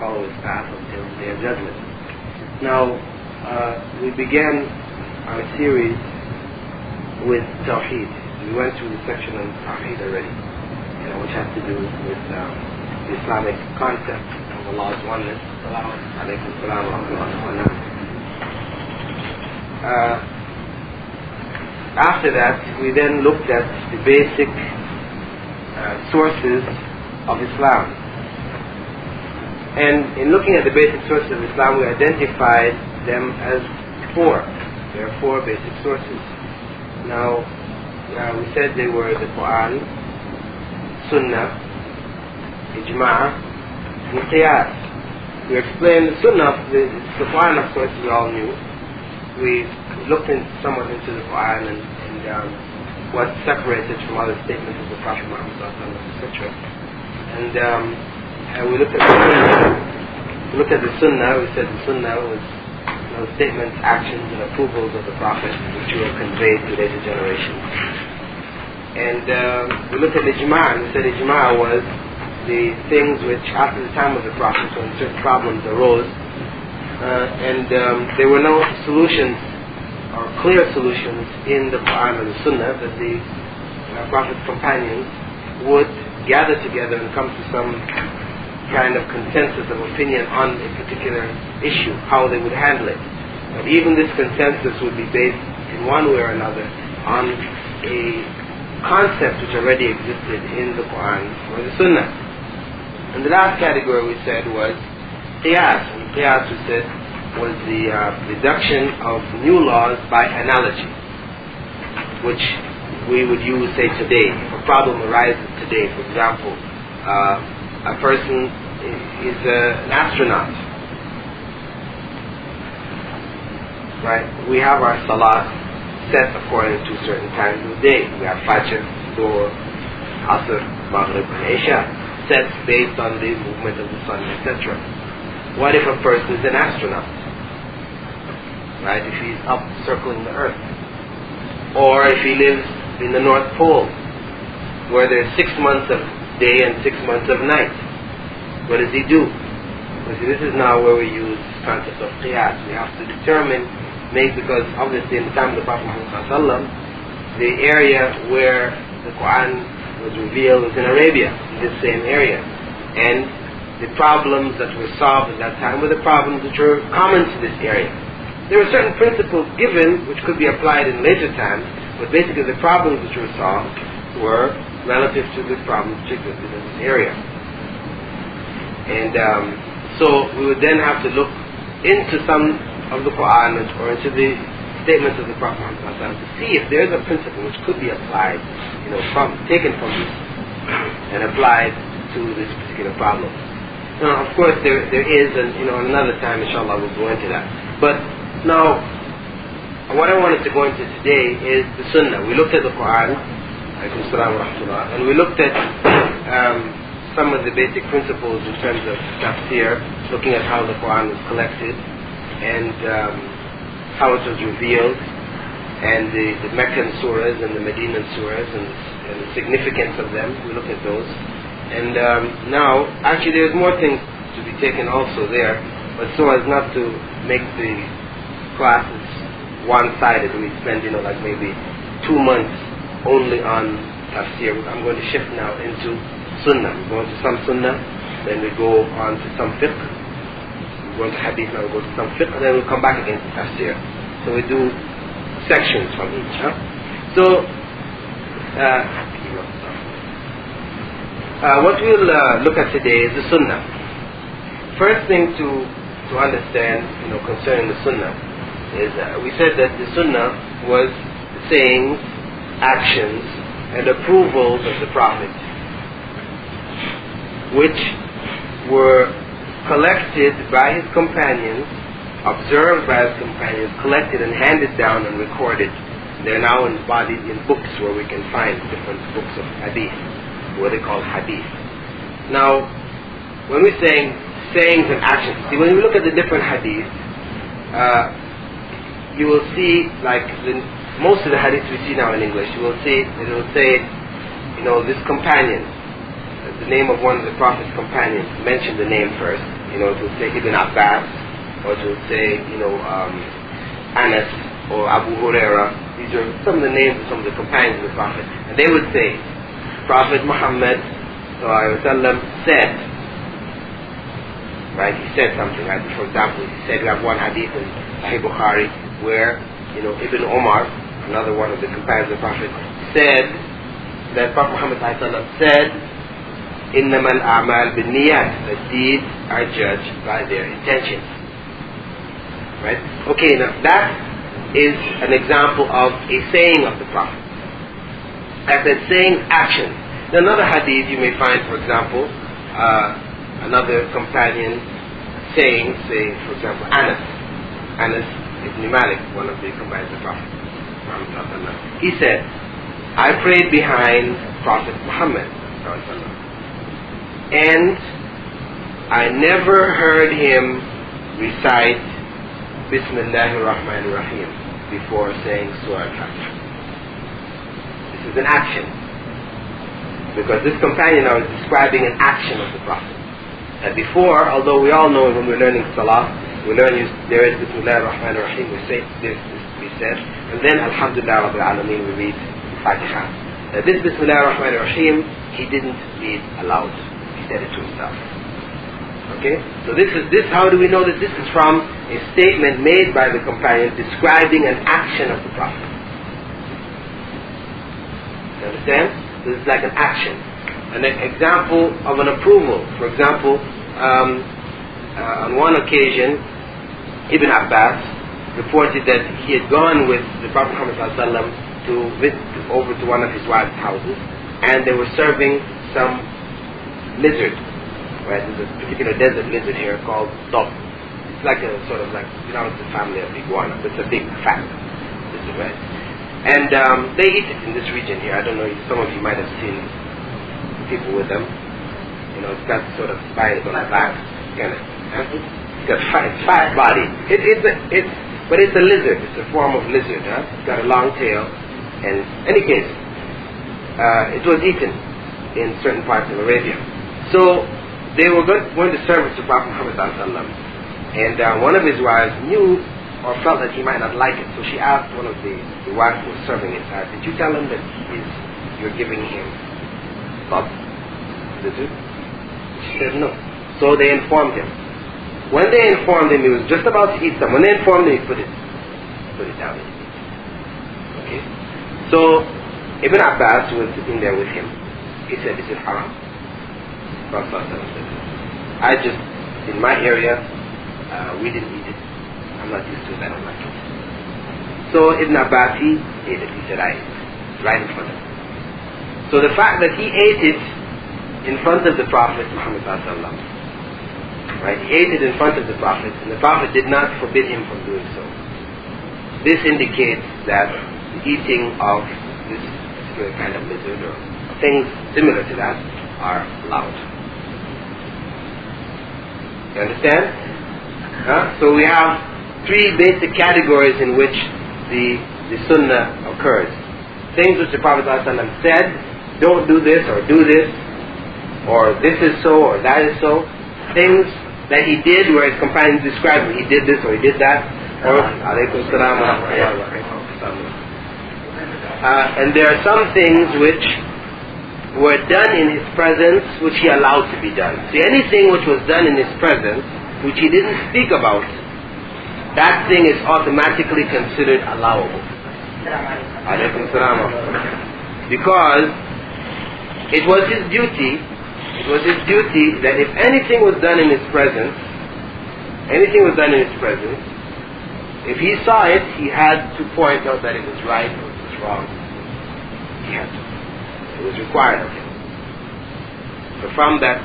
follow his path until the day of judgment. Now, we began our series with Tawheed. We went through the section on Tawheed already, which has to do with the Islamic concept of Allah's oneness. After that, we then looked at the basic sources of Islam. And in looking at the basic sources of Islam, we identified them as four. There are four basic sources. Now, we said they were the Qur'an, Sunnah, Ijma', and Qiyas. We explained the Sunnah, the Qur'an, of course, we all knew. We looked somewhat into the Qur'an and what separated from other statements of the Prophet Muhammad, etc. And we looked at the Sunnah. We looked at the Sunnah. We said the Sunnah was statements, actions, and approvals of the Prophet which were conveyed to later generations. And we looked at Ijma', and we said Ijma' was the things which, after the time of the Prophet, when certain problems arose, and there were no solutions or clear solutions in the Qur'an or the Sunnah, that the Prophet's companions would gather together and come to some kind of consensus of opinion on a particular issue, how they would handle it. But even this consensus would be based in one way or another on a concept which already existed in the Qur'an or the Sunnah. And the last category we said was Qiyas. And Qiyas, we said, was the deduction of new laws by analogy, which we would use, say, today. If a problem arises today, for example, a person is an astronaut, right? We have our salah set according to certain times of the day. We have Fajr, Dhuhr, Asr, Maghrib, and Isha, set based on the movement of the sun, etc. What if a person is an astronaut? Right? If he's up circling the earth. Or if he lives in the North Pole, where there's 6 months of day and 6 months of night. What does he do? Well, see, this is now where we use this concept of qiyas. We have to determine, because obviously in the time of the Prophet Muhammad, the area where the Qur'an was revealed was in Arabia, in this same area. And the problems that were solved at that time were the problems which were common to this area. There were certain principles given which could be applied in later times, but basically the problems which were solved were relative to the problems which existed in this area. And so we would then have to look into some of the Qur'an or into the statements of the Prophet Muhammad to see if there is a principle which could be applied, taken from this and applied to this particular problem. Now, of course, there is, and another time, inshallah, we'll go into that. But now, what I wanted to go into today is the Sunnah. We looked at the Qur'an, and we looked at some of the basic principles in terms of tafsir, looking at how the Qur'an was collected and how it was revealed, and the Meccan surahs and the Medinan surahs and the significance of them. We looked at those. And now, actually there's more things to be taken also there, but so as not to make the classes one-sided. We spend, like maybe 2 months only on tafsir. I'm going to shift now into Sunnah. We go into some Sunnah, then we go on to some fiqh. We go into Hadith, now we go to some fiqh, and then we'll come back again to tafsir. So we do sections from each. So, what we'll look at today is the Sunnah. First thing to understand, concerning the Sunnah is we said that the Sunnah was sayings, actions, and approvals of the Prophet, which were collected by his companions, observed by his companions, collected and handed down and recorded. They're now embodied in books where we can find different books of hadith, what they call hadith. Now, when we're saying sayings and actions, see, when we look at the different hadith, you will see, like most of the hadiths we see now in English, you will see it will say, this companion, the name of one of the Prophet's companions, mention the name first, it would say Ibn Abbas, or it would say, Anas or Abu Huraira. These are some of the names of some of the companions of the Prophet. And they would say, Prophet Muhammad said, right? He said something. Right? For example, he said, we have one hadith in Sahih Bukhari where, Ibn Omar, another one of the companions of the Prophet, said that Prophet Muhammad said, إِنَّمَا الْأَعْمَالِ بِالنِّيَّاتِ, that deeds are judged by their intentions. Right? Okay, now that is an example of a saying of the Prophet. As that saying action. In another hadith you may find, for example, another companion saying, say, for example, Anas ibn Malik, one of the companions of the Prophet. He said, I prayed behind Prophet Muhammad, and I never heard him recite Bismillahir Rahmanir Rahim before saying Surah Al-Fatiha. This is an action, because this companion now is describing an action of the Prophet. And before, although we all know when we're learning Salah, we learn there is Bismillahir Rahmanir Rahim, we say this we said, and then Alhamdulillah Rabbil Alameen we read Fatiha. Now this Bismillahir Rahmanir Rahim he didn't read aloud. He said it to himself. Okay? So how do we know that this is from a statement made by the companion describing an action of the Prophet? You understand? This is like an action. An example of an approval. For example, on one occasion, Ibn Abbas reported that he had gone with the Prophet Muhammad to visit over to one of his wife's houses, and they were serving some lizard. Right? There's a particular desert lizard here called dog. It's like a sort of like, it's the family of iguana. It's a big fat lizard, right? And they eat it in this region here. I don't know, some of you might have seen people with them. It's got sort of spines on the back. It's got fat body. But it's a lizard. It's a form of lizard. Huh? It's got a long tail. And in any case, it was eaten in certain parts of Arabia. So they were going to serve it to Prophet Muhammad ﷺ. And one of his wives knew or felt that he might not like it. So she asked one of the wives who was serving it, did you tell him that you're giving him lizard? She said no. So they informed him. When they informed him, he was just about to eat some. When they informed him, he put it down. Okay. So Ibn Abbas was sitting there with him. He said, "This is haram." Prophet said, "I just in my area, we didn't eat it. I'm not used to it. I don't like it." So Ibn Abbas he ate it. He said, "I ate it right in front of him." So the fact that he ate it in front of the Prophet Muhammad sallallahu alaihi wasallam. Right? He ate it in front of the Prophet, and the Prophet did not forbid him from doing so. This indicates that the eating of this particular kind of lizard or things similar to that are allowed. You understand? So we have three basic categories in which the Sunnah occurs. Things which the Prophet ﷺ said, don't do this or do this, or this is so or that is so. Things that he did where his companions described him, he did this or he did that, or alaykum salam wa rahmatullah. And there are some things which were done in his presence which he allowed to be done. See, anything which was done in his presence which he didn't speak about, that thing is automatically considered allowable. Alaykum salam wa rahmatullah. Because it was his duty that if anything was done in his presence, if he saw it, he had to point out that it was right or it was wrong. He had to. It was required of him. So from that,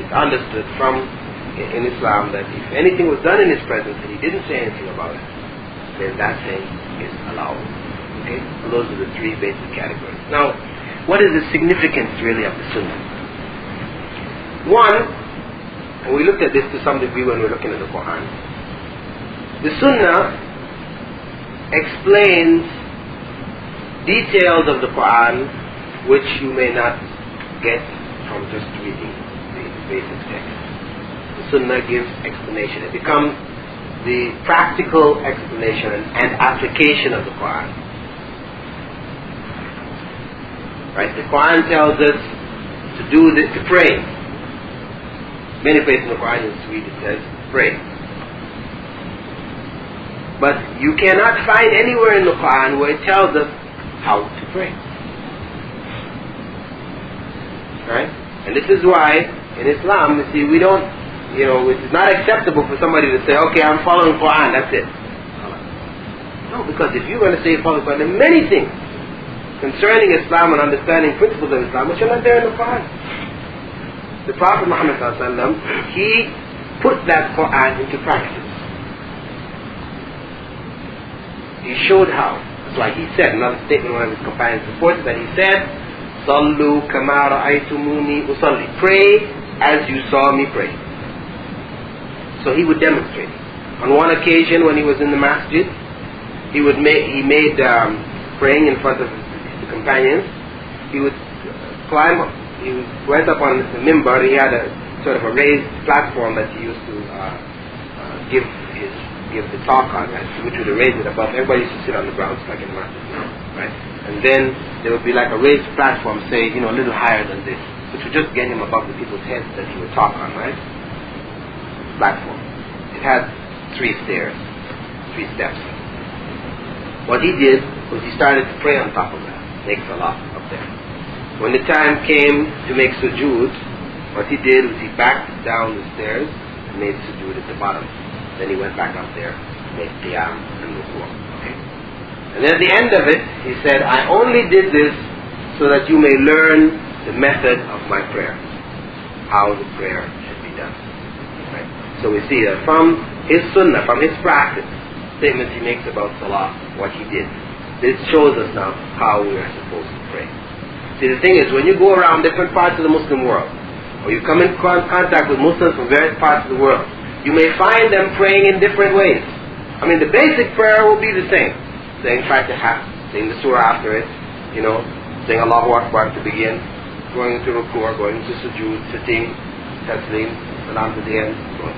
it's understood in Islam that if anything was done in his presence and he didn't say anything about it, then that thing is allowed. Okay? So those are the three basic categories. Now, what is the significance really of the Sunnah? One, and we looked at this to some degree when we were looking at the Qur'an. The Sunnah explains details of the Qur'an which you may not get from just reading the basic text. The Sunnah gives explanation. It becomes the practical explanation and application of the Qur'an. Right? The Qur'an tells us to do this, to pray. Many places in the Qur'an in Swedish it says pray. But you cannot find anywhere in the Qur'an where it tells us how to pray. Right? And this is why in Islam, you see, we don't, it's not acceptable for somebody to say, okay, I'm following Qur'an, that's it. No, because if you're going to say follow Qur'an, there are many things concerning Islam and understanding principles of Islam which are not there in the Qur'an. The Prophet Muhammad ﷺ, he put that Qur'an into practice. He showed how. That's why he said, another statement one of his companions reported that he said, Sallu kama ra'aytumuni usalli. Pray as you saw me pray. So he would demonstrate. On one occasion when he was in the masjid, he made praying in front of the companions. He would climb up. He went up on the mimbar. He had a sort of a raised platform that he used to give the talk on, which would raise it above. Everybody used to sit on the ground like in masjid, right? And then there would be like a raised platform, say, a little higher than this, which would just get him above the people's heads that he would talk on, right? Platform. It had 3 stairs, 3 steps. What he did was he started to pray on top of that, make salah up there. When the time came to make sujood, what he did was he backed down the stairs and made sujood at the bottom. Then he went back up there, made qiyam and ruku'. Okay? And then at the end of it, he said, I only did this so that you may learn the method of my prayer, how the prayer should be done. Right? So we see that from his sunnah, from his practice, statements he makes about salah, what he did. This shows us now how we are supposed to pray. See, the thing is, when you go around different parts of the Muslim world, or you come in contact with Muslims from various parts of the world, you may find them praying in different ways. I mean, the basic prayer will be the same. Saying Fatiha, saying the surah after it, saying Allahu Akbar to begin, going to ruku', going to sujood, sitting, taslim, salam to the end, so on.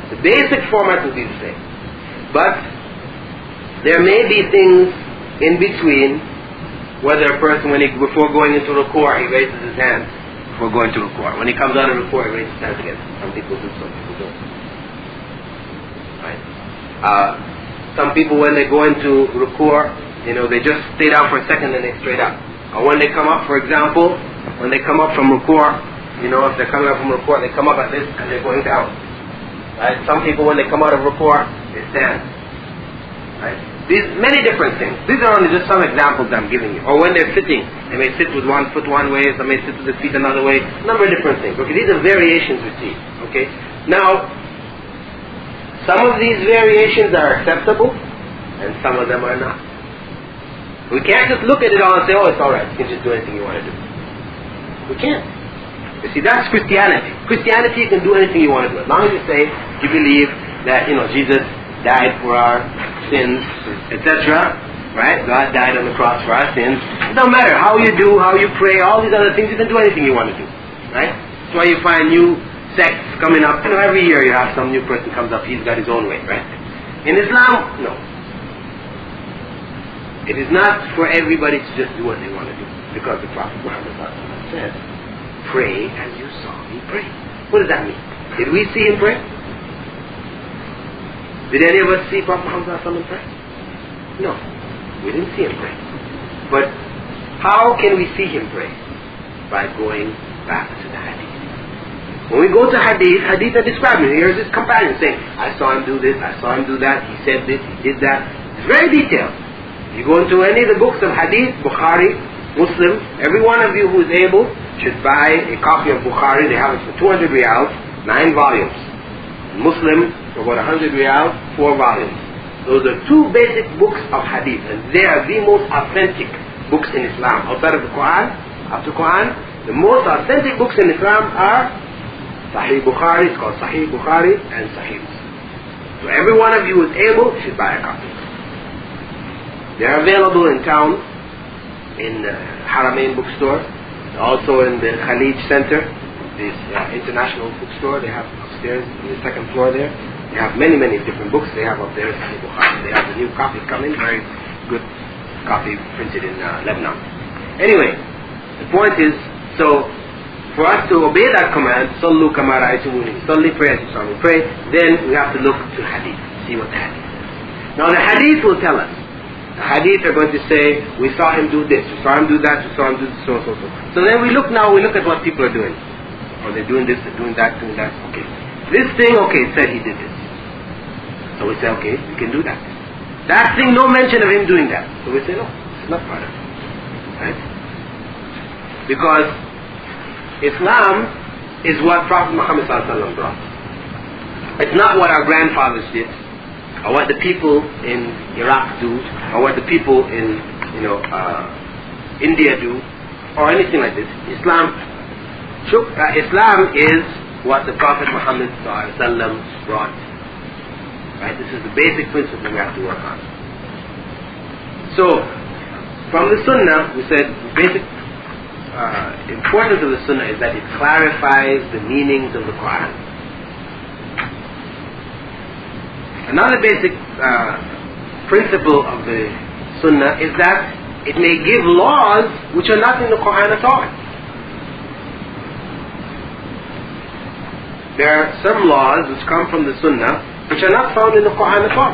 The basic format will be the same. But there may be things in between, whether a person, before going into ruku', he raises his hands before going to ruku'. When he comes out of ruku', he raises his hands again. Some people do, some people don't. Right? Some people, when they go into ruku', they just stay down for a second and they straight up. Or when they come up, for example, when they come up from ruku', if they're coming up from ruku', they come up like this and they're going down. Right? Some people, when they come out of ruku', they stand. Right? These many different things. These are only just some examples I'm giving you. Or when they're sitting, they may sit with one foot one way, some may sit with the feet another way. A number of different things. Okay, these are variations we see. Okay, now some of these variations are acceptable, and some of them are not. We can't just look at it all and say, oh, it's all right. You can just do anything you want to do. We can't. You see, that's Christianity. Christianity, you can do anything you want to do, as long as you say you believe that Jesus died for our sins, etc. Right? God died on the cross for our sins. It don't matter how you do, how you pray, all these other things. You can do anything you want to do. Right? That's why you find new sects coming up. Every year you have some new person comes up. He's got his own way. Right? In Islam, no. It is not for everybody to just do what they want to do, because the Prophet Muhammad said, "Pray as you saw me pray." What does that mean? Did we see him pray? Did any of us see Prophet Muhammad pray? No, we didn't see him pray. But how can we see him pray? By going back to the hadith. When we go to hadith are describing. Here's his companion saying, I saw him do this, I saw him do that, he said this, he did that. It's very detailed. You go into any of the books of hadith, Bukhari, Muslim, every one of you who is able should buy a copy of Bukhari. They have it for 200 riyals, 9 volumes. Muslim, for about 100 riyals, 4 volumes. Those are 2 basic books of hadith, and they are the most authentic books in Islam. Outside of the Qur'an, after Qur'an, the most authentic books in Islam are Sahih Bukhari, it's called Sahih Bukhari, and Sahih Muslim. So every one of you who is able should buy a copy. They are available in town, in the Haramain bookstore, also in the Khalij Center, this international bookstore. They have upstairs in the second floor there. They have many, many different books they have up there. They have the new copies coming, very good copy printed in Lebanon. Anyway, the point is, so for us to obey that command, Sallu kama ra'aytumuni, Salli, pray as you saw me pray, then we have to look to hadith, see what the hadith is. Now the hadith will tell us. The hadith are going to say, we saw him do this, we saw him do that, we saw him do this, so. So then we look at what people are doing. Oh, they're doing this, they're doing that, okay. This thing, okay, it said he did this. So we say, okay, we can do that. That thing, no mention of him doing that. So we say, no, it's not part of it. Right? Because Islam is what Prophet Muhammad ﷺ brought. It's not what our grandfathers did, or what the people in Iraq do, or what the people in India do, or anything like this. Islam is what the Prophet Muhammad ﷺ brought. Right? This is the basic principle we have to work on. So, from the Sunnah, we said the basic importance of the Sunnah is that it clarifies the meanings of the Qur'an. Another basic principle of the Sunnah is that it may give laws which are not in the Qur'an at all. There are some laws which come from the Sunnah which are not found in the Qur'an at all.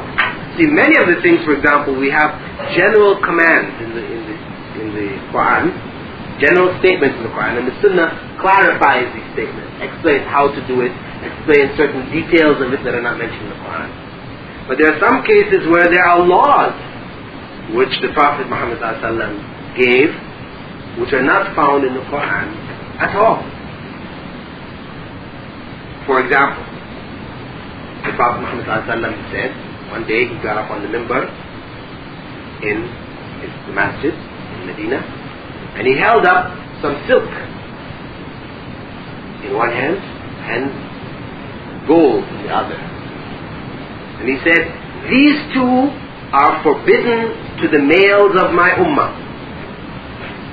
See, many of the things, for example, we have general commands in the Qur'an, general statements in the Qur'an, and the Sunnah clarifies these statements, explains how to do it, explains certain details of it that are not mentioned in the Qur'an. But there are some cases where there are laws which the Prophet Muhammad ﷺ gave, which are not found in the Qur'an at all. For example, the Prophet Muhammad ﷺ said, one day he got up on the mimbar in the masjid in Medina, and he held up some silk in one hand and gold in the other. And he said, these two are forbidden to the males of my ummah,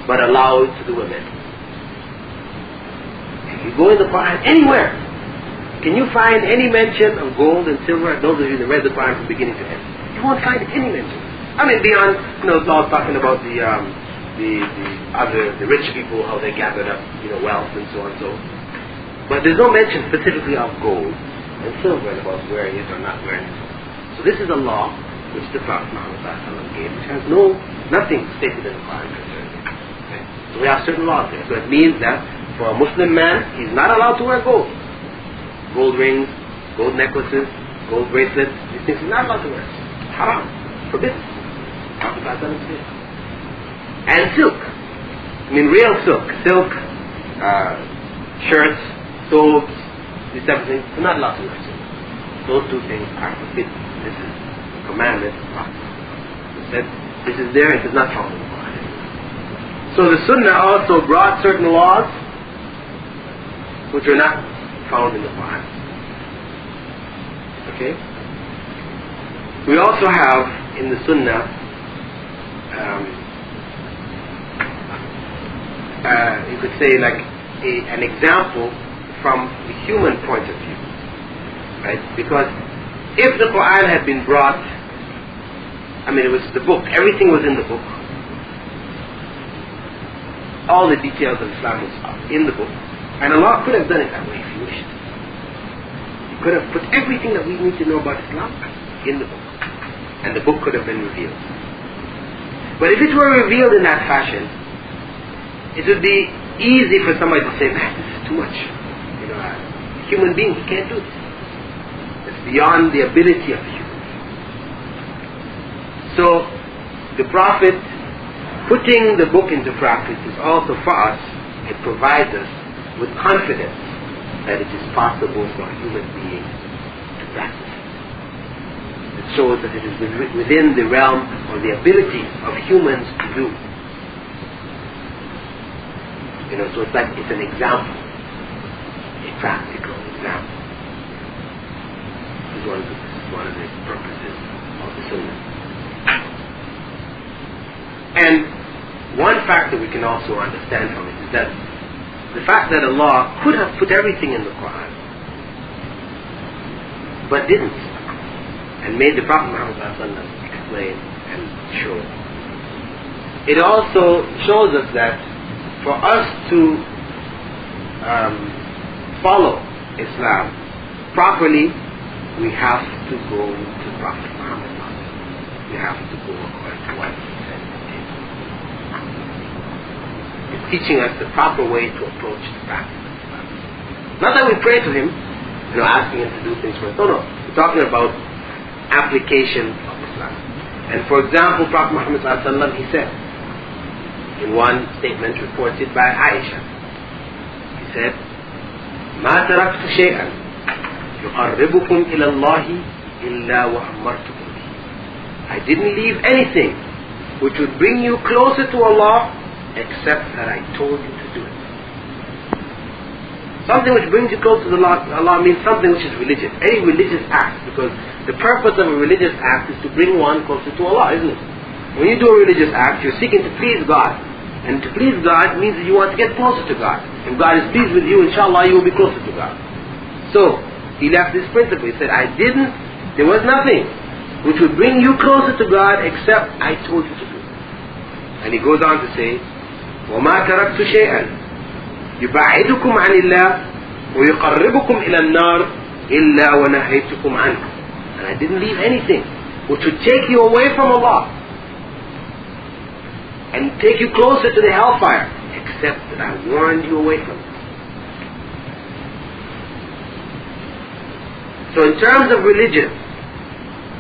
but allowed to the women. If you go in the Qur'an anywhere, can you find any mention of gold and silver? Those of you that read the Qur'an from beginning to end, you won't find any mention. I mean, beyond, it's all talking about the rich people, how they gathered up, wealth and so on and so. But there's no mention specifically of gold and silver and about wearing it or not wearing it. So this is a law which the Prophet Muhammad gave, which has nothing stated in the Qur'an concerning it. Okay? So we have certain laws there. So it means that for a Muslim man, he's not allowed to wear gold. Gold rings, gold necklaces, gold bracelets, these things he's not allowed to wear. Haram, forbidden. Prophet said. And silk. I mean real silk. Silk, shirts, robes, these type of things, you're not allowed to wear silk. Those two things are forbidden. This is a commandment of the Prophet. He said, this is there, it is not found in the Quran. So the Sunnah also brought certain laws which are not found in the Quran. Okay? We also have in the Sunnah you could say like an example from the human point of view, right? Because if the Quran had been brought, it was the book, everything was in the book, all the details of Islam was in the book, and Allah could have done it that way if He wished. He could have put everything that we need to know about Islam in the book, and the book could have been revealed. But if it were revealed in that fashion, it would be easy for somebody to say, man, this is too much. Human beings can't do this. It's beyond the ability of the human. So, the Prophet putting the book into practice is also for us, it provides us with confidence that it is possible for a human being to practice it. It shows that it is within the realm or the ability of humans to do. So it's like it's an example, a practical example. This is one of the purposes of the Sunnah. And one factor we can also understand from it is that the fact that Allah could have put everything in the Quran, but didn't, and made the Prophet Muhammad explain and show. It also shows us that for us to follow Islam properly, we have to go to Prophet Muhammad. We have to go according to what he said. It's teaching us the proper way to approach the practice of Islam. Not that we pray to him, asking him to do things for us. No. We're talking about application of Islam. And for example, Prophet Muhammad he said, in one statement reported by Aisha, he said, "ما تركت شيئا يقربكم إلى الله إلا وأمرتكم به." I didn't leave anything which would bring you closer to Allah except that I told you to do it. Something which brings you closer to Allah means something which is religious. Any religious act, because the purpose of a religious act is to bring one closer to Allah, isn't it? When you do a religious act, you're seeking to please God. And to please God means that you want to get closer to God. If God is pleased with you, inshallah, you will be closer to God. So, he left this principle. He said, there was nothing which would bring you closer to God except I told you to do it. And he goes on to say, وَمَا تَرَكْتُ شَيْئًا يُبَعِدُكُمْ عَنِ اللَّهِ وَيُقَرِّبُكُمْ إِلَى النَّارِ إِلَّا وَنَهَيْتُكُمْ عَنْهُ. And I didn't leave anything which would take you away from Allah and take you closer to the hellfire, except that I warned you away from it. So in terms of religion,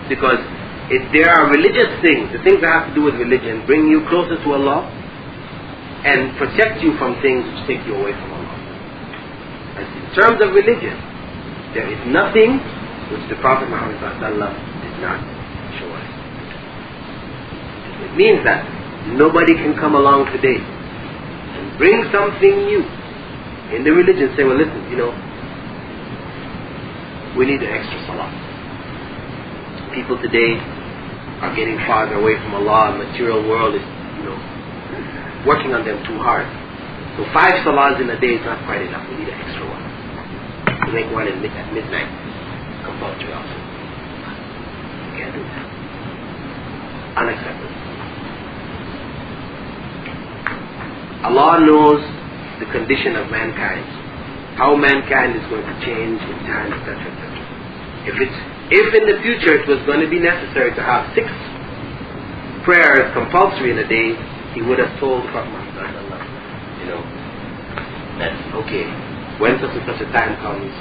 because if there are religious things, the things that have to do with religion, bring you closer to Allah and protect you from things which take you away from Allah. And in terms of religion, there is nothing which the Prophet Muhammad did not show us. It means that nobody can come along today and bring something new in the religion. Say, well, listen, we need an extra salah. People today are getting farther away from Allah. The material world is, working on them too hard. So 5 salahs in a day is not quite enough. We need an extra one. We make one at midnight. Compulsory also. You can't do that. Unacceptable. Allah knows the condition of mankind, how mankind is going to change in time, etc., etc. If in the future it was going to be necessary to have 6 prayers compulsory in a day, he would have told the Prophet Muhammad, that's okay. When such and such a time comes,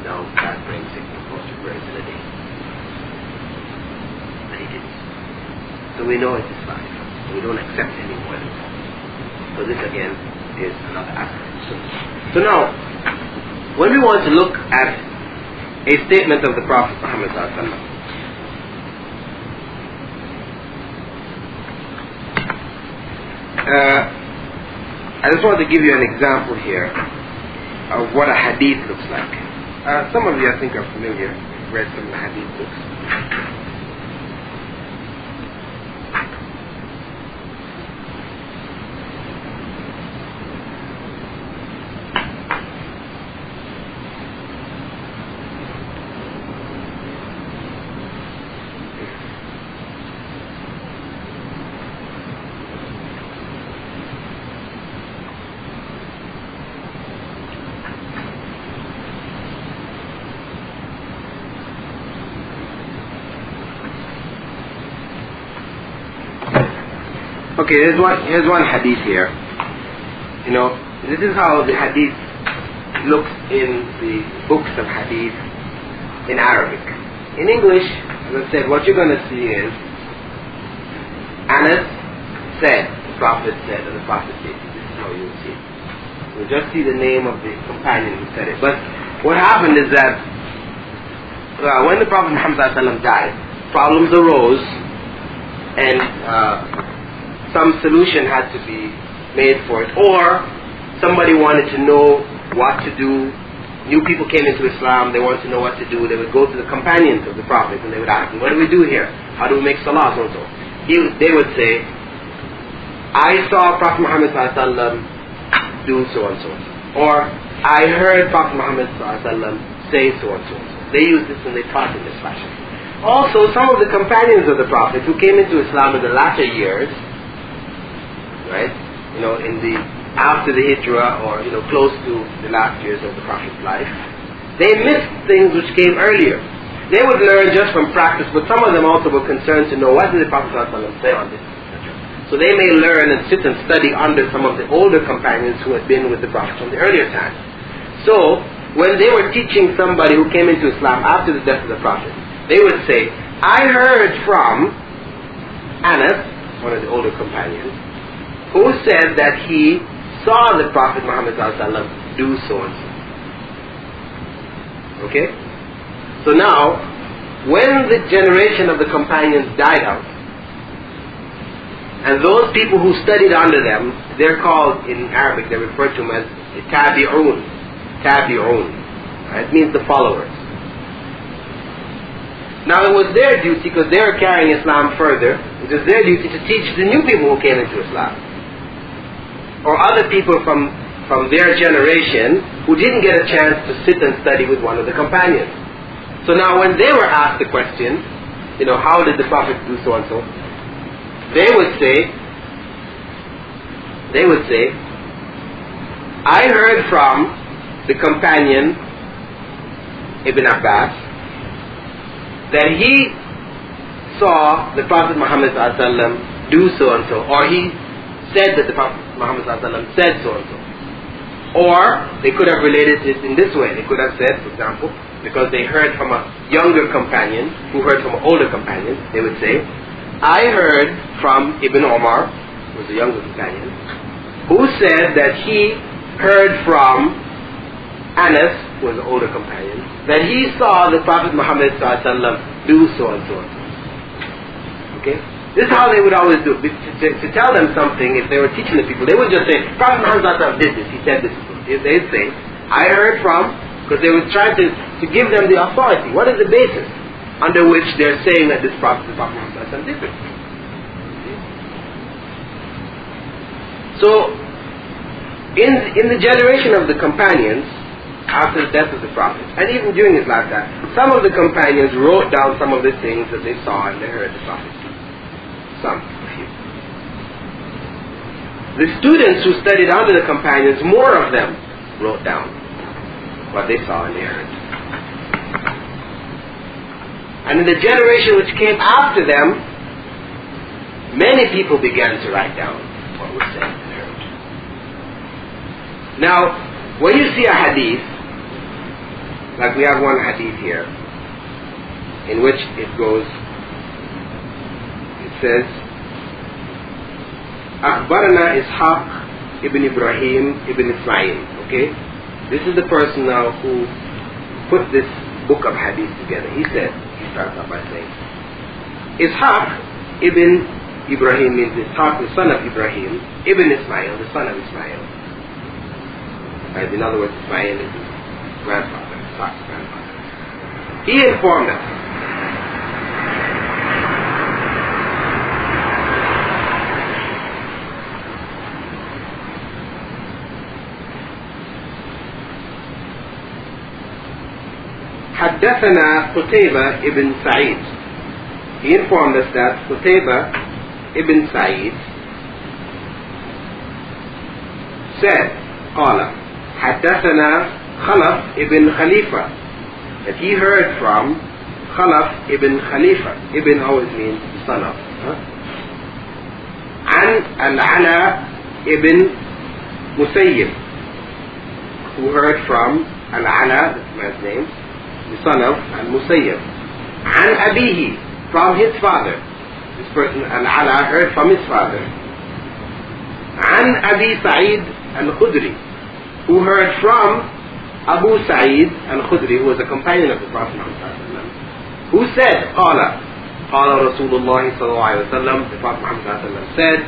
now start praying 6 compulsory prayers in a day. And he didn't. So we know it is 5. We don't accept any more than that. So this again is another aspect. So now, when we want to look at a statement of the Prophet Muhammad I just want to give you an example here of what a hadith looks like. Some of you I think are familiar, read some of the hadith books. Okay, here's one hadith here. This is how the hadith looks in the books of hadith in Arabic. In English, as I said, what you're going to see is Anas said, the Prophet said, and the Prophet did. This is how you will see it. You'll just see the name of the companion who said it. But what happened is that when the Prophet Muhammad died, problems arose, and some solution had to be made for it, or somebody wanted to know what to do. New people came into Islam, they wanted to know what to do. They would go to the companions of the Prophet and they would ask them, what do we do here? How do we make salah? So and so. They would say, I saw Prophet Muhammad do so and so. Or I heard Prophet Muhammad say so and so. they used this and they taught in this fashion. Also, some of the companions of the Prophet who came into Islam in the latter years, right, after the Hijrah, or close to the last years of the Prophet's life, they missed things which came earlier. They would learn just from practice, but some of them also were concerned to know what did the Prophet ﷺ say on this, etc. So they may learn and sit and study under some of the older companions who had been with the Prophet from the earlier times. So when they were teaching somebody who came into Islam after the death of the Prophet, they would say, I heard from Anas, one of the older companions, who said that he saw the Prophet Muhammad ﷺ do so and so. Okay? So now, when the generation of the companions died out, and those people who studied under them, they're called, in Arabic, they're referred to them as tabi'un. Tabi'un. It means the followers. Now it was their duty, because they were carrying Islam further, it was their duty to teach the new people who came into Islam, or other people from their generation who didn't get a chance to sit and study with one of the companions. So now when they were asked the question, how did the Prophet do so and so, they would say, I heard from the companion Ibn Abbas that he saw the Prophet Muhammad ﷺ do so and so, or he said that the Prophet Muhammad ﷺ said so and so. Or they could have related it in this way. They could have said, for example, because they heard from a younger companion who heard from an older companion, they would say, I heard from Ibn Umar, who was a younger companion, who said that he heard from Anas, who was an older companion, that he saw the Prophet Muhammad ﷺ do so and so and so. Okay? This is how they would always do. To tell them something, if they were teaching the people, they would just say, Prophet Muhammad ﷺ did this, he said this. They'd say, I heard from, because they were trying to give them the authority. What is the basis under which they're saying that the Prophet Muhammad ﷺ did this? So, in the generation of the companions, after the death of the Prophet, and even during his lifetime, some of the companions wrote down some of the things that they saw and they heard the Prophet speak. Some, a few. The students who studied under the companions, more of them wrote down what they saw and they heard. And in the generation which came after them, many people began to write down what was said and heard. Now, when you see a hadith, like we have one hadith here, in which it goes, it says, أخبرنا إسحاق ibn Ibrahim ibn Ismail. Okay? This is the person now who put this book of hadith together. He starts off by saying, Ishaq ibn Ibrahim means Ishaq, the son of Ibrahim, ibn Ismail, the son of Ismail. Right? In other words, Ismail is his grandfather, Ishaq's grandfather. He informed us حدثنا قتيبة ibn Sa'id. He informed us that Qutayba ibn Sa'id said, قال حدثنا خلف ibn Khalifa, that he heard from Khalaf ibn Khalifa. Ibn always means son of. عن العلا ibn Musayyib, who heard from Al-Ala, that's the man's name, the son of Al-Musayyib. عن أبيه, from his father. This person, Al-Ala, heard from his father. عن أبي سعيد al-Khudri, who heard from Abu Sa'id al-Khudri, who was a companion of the Prophet Muhammad, who said, قال رسول الله صلى الله عليه وسلم, the Prophet Muhammad said,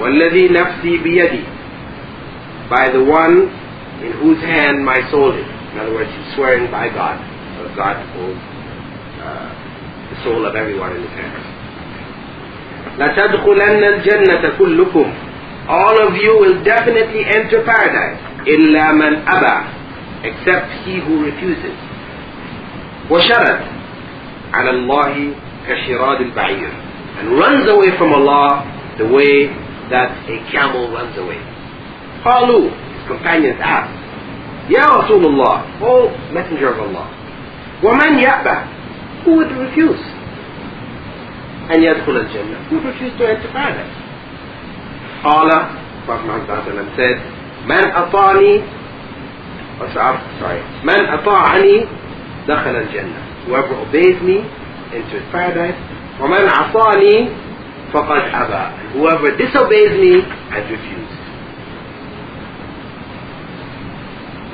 وَالَّذِي نَفْسِي بِيَدِي, by the one in whose hand my soul is. In other words, he's swearing by God. So God holds the soul of everyone in his hands. لَتَدْخُلَنَّ الْجَنَّةَ كُلُّكُمْ, all of you will definitely enter paradise. إِلَّا مَنْ أَبَى, except he who refuses. وَشَرَدْ عَلَى اللَّهِ كَشِرَادِ الْبَعِيرِ, and runs away from Allah the way that a camel runs away. قالوا, his companions asked, Ya Rasulullah, O Messenger of Allah, وَمَنْ يَأْبَى, who would refuse? أَنْ يَدْخُلَ الْجَنَّةِ, who would refuse to enter paradise? قال, Prophet Muhammad said, مَنْ أَطَاعَنِي دَخَلَ الْجَنَّةِ, whoever obeys me enters paradise. وَمَنْ عَصَانِي فَقَدْ أَبَى, whoever disobeys me has refused.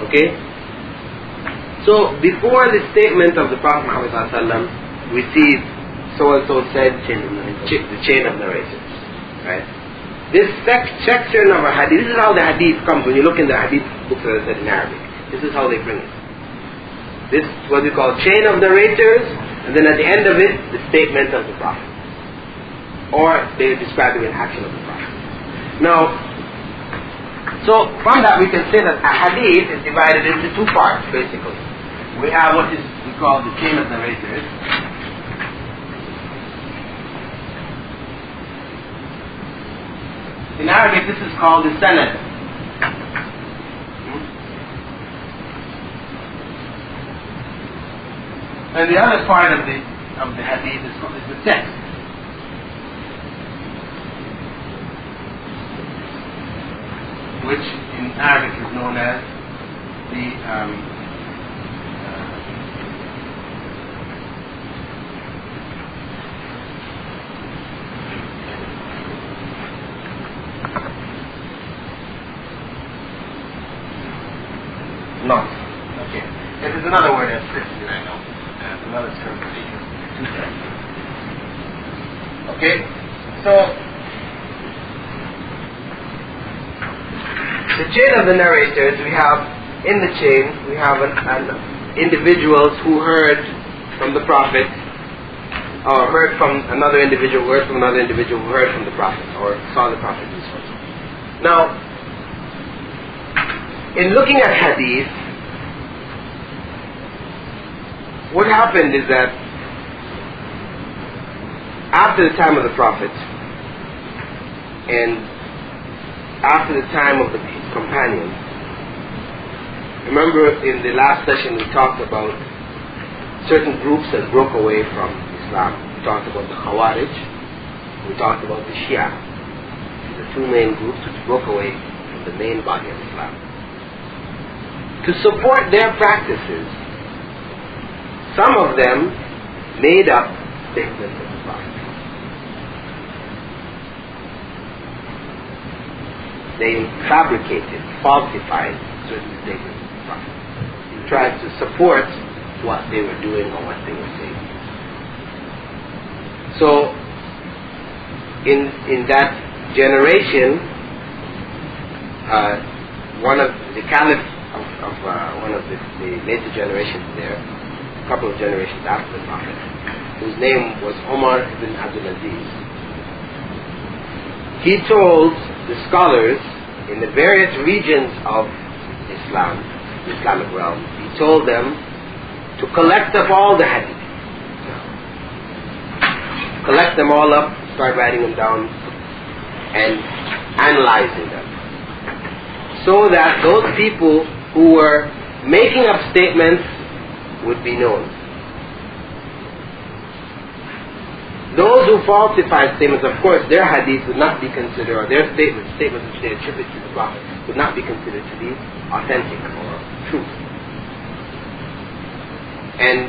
Okay? So before the statement of the Prophet Muhammad ﷺ, we see so-and-so said the chain of narrators. Right? This section of a hadith, this is how the hadith comes. When you look in the hadith books that are said in Arabic, this is how they bring it. This is what we call chain of narrators, and then at the end of it, the statement of the Prophet. Or they describe the action of the Prophet. Now, so from that we can say that a hadith is divided into two parts, basically. We have what we call the chain of narrators. In Arabic, this is called the Sunnah. And the other part of the hadith is the text. Which in Arabic is known as the nonce. Okay. There is another word that's fixed that I know. Another term for these. Okay? So the chain of the narrators, we have in the chain, we have individuals who heard from the Prophet, or heard from another individual, who heard from another individual who heard from the Prophet, or saw the Prophet do so. Now, in looking at hadith, what happened is that after the time of the Prophet and after the time of his companions, remember in the last session we talked about certain groups that broke away from Islam. We talked about the Khawarij, we talked about the Shia, the two main groups which broke away from the main body of Islam. To support their practices, some of them made up statements of the Prophet. They fabricated, falsified certain statements of the Prophet. They tried to support what they were doing or what they were saying. So, in that generation, one of the caliphs of one of the later generations there, a couple of generations after the Prophet, whose name was Umar ibn Abdul Aziz. He told the scholars in the various regions of Islam, the Islamic realm, he told them to collect up all the hadith. Collect them all up, start writing them down and analyzing them. So that those people who were making up statements would be known. Those who falsified statements, of course, their hadith would not be considered, or their statements which they attribute to the Prophet, would not be considered to be authentic or true. And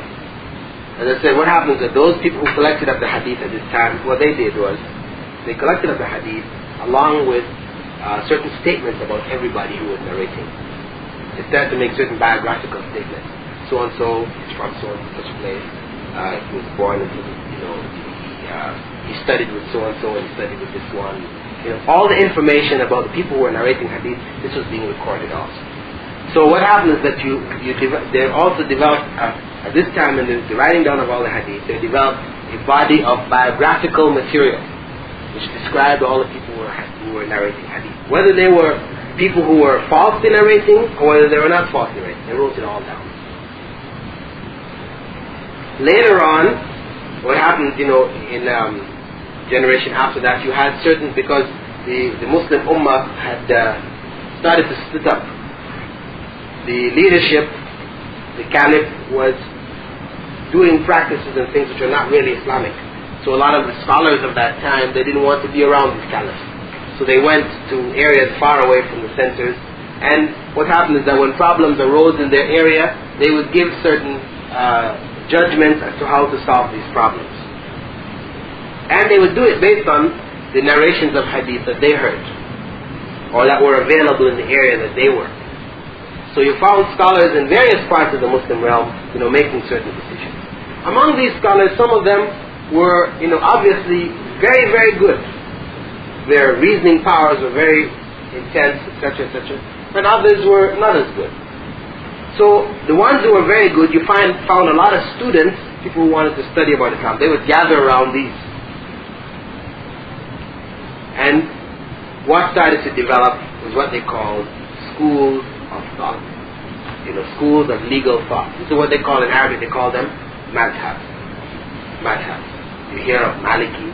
as I said, what happens is those people who collected up the hadith at this time, what they did was, they collected up the hadith along with certain statements about everybody who was narrating. They started to make certain biographical statements. So and so is from so and such a place. He was born into, he studied with so and so and he studied with this one. All the information about the people who were narrating hadith, this was being recorded also. So what happened is that they also developed at this time in the writing down of all the hadith, they developed a body of biographical material which described all the people who were narrating hadith. Whether they were people who were falsely narrating or whether they were not falsely narrating, they wrote it all down. later on, what happened, in generation after that, you had certain, because the Muslim Ummah had started to split up. The leadership, the Caliph, was doing practices and things which are not really Islamic. So a lot of the scholars of that time, they didn't want to be around these caliphs. So they went to areas far away from the centers. And what happened is that when problems arose in their area, they would give certain judgments as to how to solve these problems. And they would do it based on the narrations of hadith that they heard, or that were available in the area that they were. So you found scholars in various parts of the Muslim realm, making certain decisions. Among these scholars, some of them were, obviously very, very good. Their reasoning powers were very intense, etc., etc. But others were not as good. So the ones who were very good, you found a lot of students, people who wanted to study about Islam. They would gather around these. And what started to develop was what they called schools of thought. Schools of legal thought. This is what they call in Arabic, they call them madhabs. Madhabs. You hear of Maliki,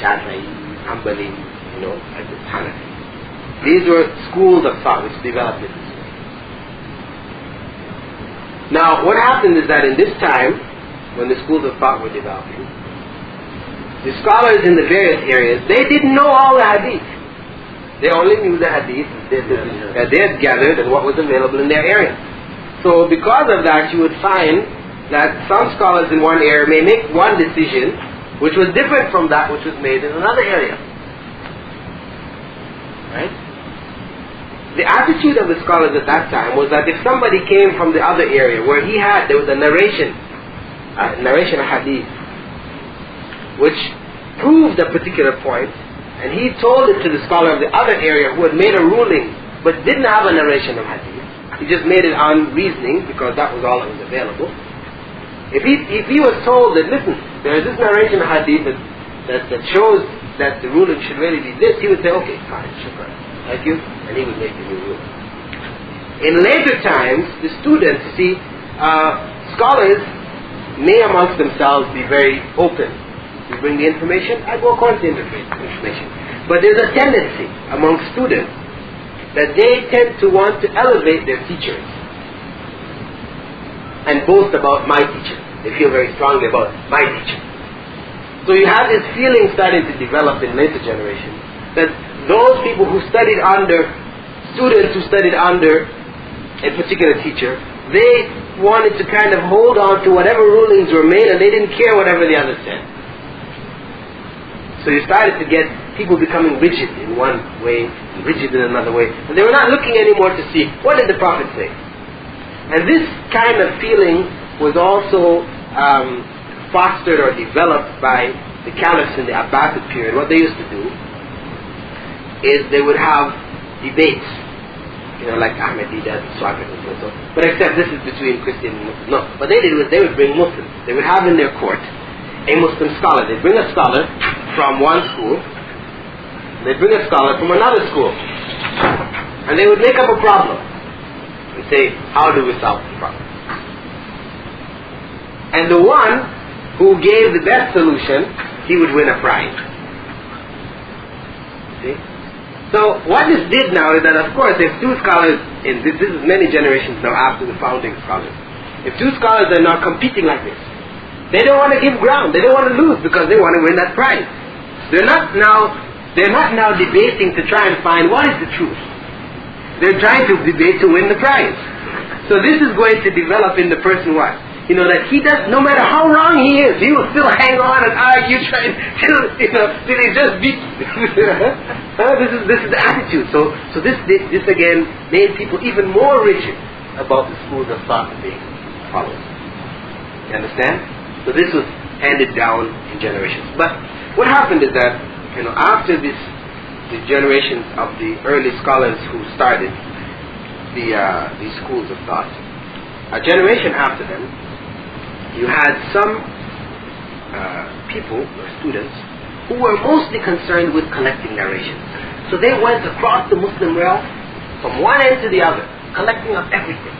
Shafi'i, Hanbali, like this Hanafi. These were schools of thought which developed in this way. Now, what happened is that in this time, when the schools of thought were developing, the scholars in the various areas, they didn't know all the hadith. They only knew the hadith that they had gathered and what was available in their area. So because of that, you would find that some scholars in one area may make one decision which was different from that which was made in another area. Right? The attitude of the scholars at that time was that if somebody came from the other area where there was a narration of hadith, which proved a particular point, and he told it to the scholar of the other area who had made a ruling but didn't have a narration of hadith, he just made it on reasoning because that was all that was available. If he was told that, listen, there is this narration of hadith that shows that the ruling should really be this, he would say, okay, fine, shukran, thank you, and he would make the new ruling. In later times, the students, scholars may amongst themselves be very open. You bring the information, I go according to the information. But there's a tendency among students that they tend to want to elevate their teachers and boast about my teacher. They feel very strongly about my teacher. So you have this feeling starting to develop in later generations that those people who studied under, students who studied under a particular teacher, they wanted to kind of hold on to whatever rulings were made and they didn't care whatever the other said. So you started to get people becoming rigid in one way, rigid in another way. And they were not looking anymore to see, what did the Prophet say? And this kind of feeling was also fostered or developed by the caliphs in the Abbasid period. What they used to do is they would have debates, like Ahmadiyya, Swafis and so on. But except this is between Christian and Muslims. No, what they did was they would bring Muslims. They would have in their court a Muslim scholar. They'd bring a scholar from one school, they'd bring a scholar from another school, and they would make up a problem and say, how do we solve the problem? And the one who gave the best solution, he would win a prize. See? So what this did now is that, of course, if two scholars, this is many generations now after the founding scholars, if two scholars are now competing like this, they don't want to give ground, they don't want to lose because they want to win that prize. They're not now debating to try and find what is the truth. They're trying to debate to win the prize. So this is going to develop in the person what? That he does, no matter how wrong he is, he will still hang on and argue, trying till he just beat. This is the attitude. So this again made people even more rigid about the schools of thought being followed. You understand? So this was handed down in generations. But what happened is that, after the generations of the early scholars who started these schools of thought, a generation after them, you had some people or students who were mostly concerned with collecting narrations. So they went across the Muslim realm from one end to the other, collecting up everything.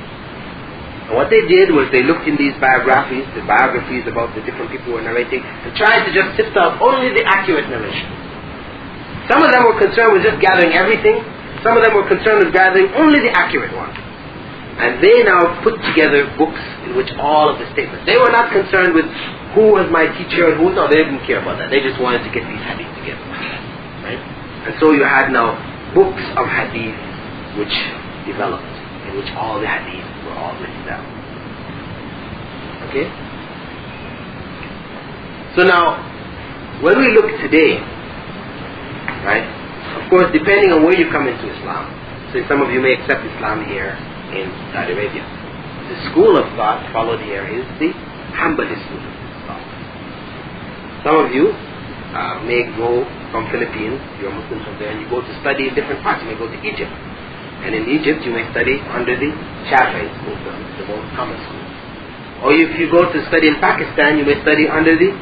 And what they did was they looked in these biographies, the biographies about the different people who were narrating, and tried to just sift out only the accurate narration. Some of them were concerned with just gathering everything. Some of them were concerned with gathering only the accurate one. And they now put together books in which all of the statements. They were not concerned with who was my teacher and who, no, they didn't care about that. They just wanted to get these hadith together. Right? And so you had now books of hadith which developed, in which all the hadith were all written down. Okay? So now, when we look today, right, of course, depending on where you come into Islam, so some of you may accept Islam here in Saudi Arabia. The school of thought followed here is the Hanbali school of thought. Some of you may go from Philippines, you're Muslims from there, and you go to study in different parts. You may go to Egypt. And in Egypt you may study under the Shafi'i school, the most common school. Or if you go to study in Pakistan, you may study under the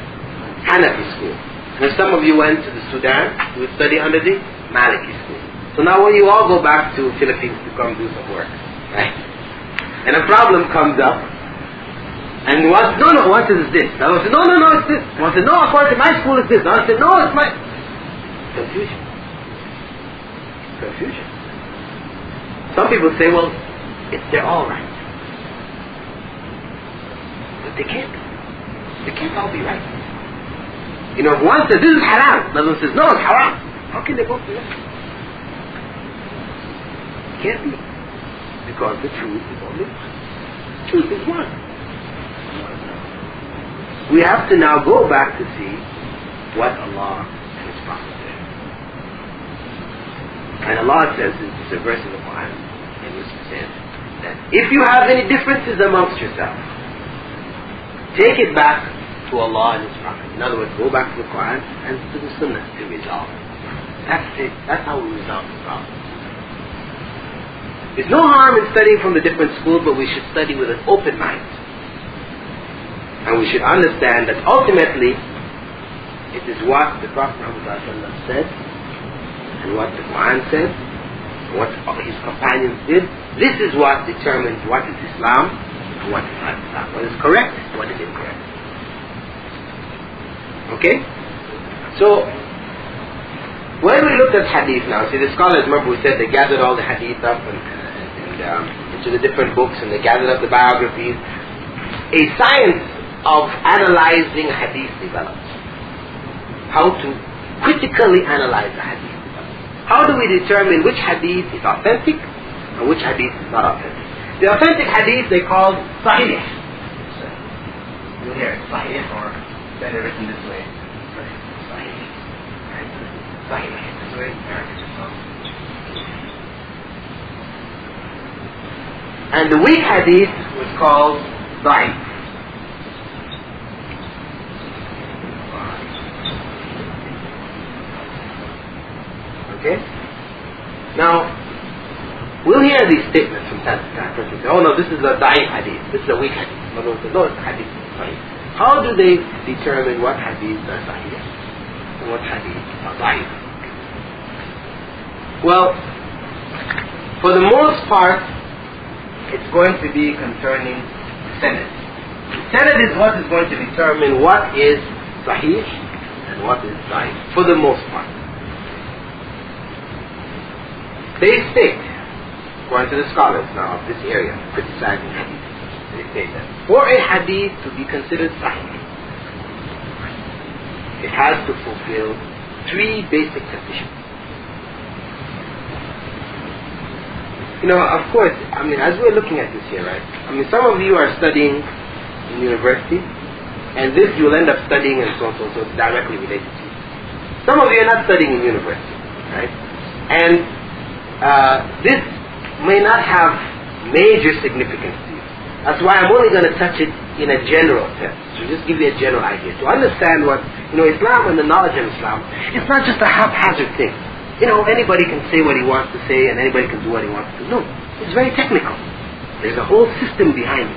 Hanafi school. And if some of you went to the Sudan, you would study under the Maliki school. So now when you all go back to Philippines to come do some work, right? And a problem comes up, and one says it's this. The other says, no, it's this. One says, no, according to my school it's this. The other says, no, it's my... Confusion. Some people say, well, they're all right. But they can't be. They can't all be right. You know, if one says, this is haram, the other one says, no, it's haram. How can they both be right? Can't be. Because the truth is only one. The truth is one. We have to now go back to see what Allah and His Prophet said. And Allah says, this is a verse in the Qur'an, in which it says that if you have any differences amongst yourselves, take it back to Allah and His Prophet. In other words, go back to the Qur'an and to the Sunnah to resolve. That's it. That's how we resolve the problem. There's no harm in studying from the different schools, but we should study with an open mind. And we should understand that ultimately, it is what the Prophet Muhammad said, and what the Qur'an said, and what his companions did. This is what determines what is Islam, and what is not Islam. What is correct, and what is incorrect. Okay? So, when we looked at hadith now, see the scholars, remember we said they gathered all the hadith up and into the different books, and they gathered up the biographies. A science of analyzing hadith developed. How to critically analyze the hadith developed. How do we determine which hadith is authentic and which hadith is not authentic? The authentic hadith they called sahih. You'll hear it, sahih, or better written this way. Sahih. Sahih. This way. And the weak hadith was called da'if. Okay? Now, we'll hear these statements from time to time. People say, oh no, this is a da'if hadith. This is a weak hadith. No, it's a hadith. How do they determine what hadith are sahih and what hadith are da'if? Well, for the most part, it's going to be concerning sanad. Sanad is what is going to determine what is sahih and what is da'if, for the most part. They state, according to the scholars now of this area, criticizing hadith, they say that for a hadith to be considered sahih, it has to fulfill 3 basic conditions. You know, of course, I mean, as we're looking at this here, right? I mean, some of you are studying in university, and this you'll end up studying and so on, so it's directly related to you. Some of you are not studying in university, right? And this may not have major significance to you. That's why I'm only going to touch it in a general sense, to just give you a general idea. To understand what, you know, Islam and the knowledge of Islam, it's not just a haphazard thing. You know, anybody can say what he wants to say and anybody can do what he wants to do. No, it's very technical. There's a whole system behind it.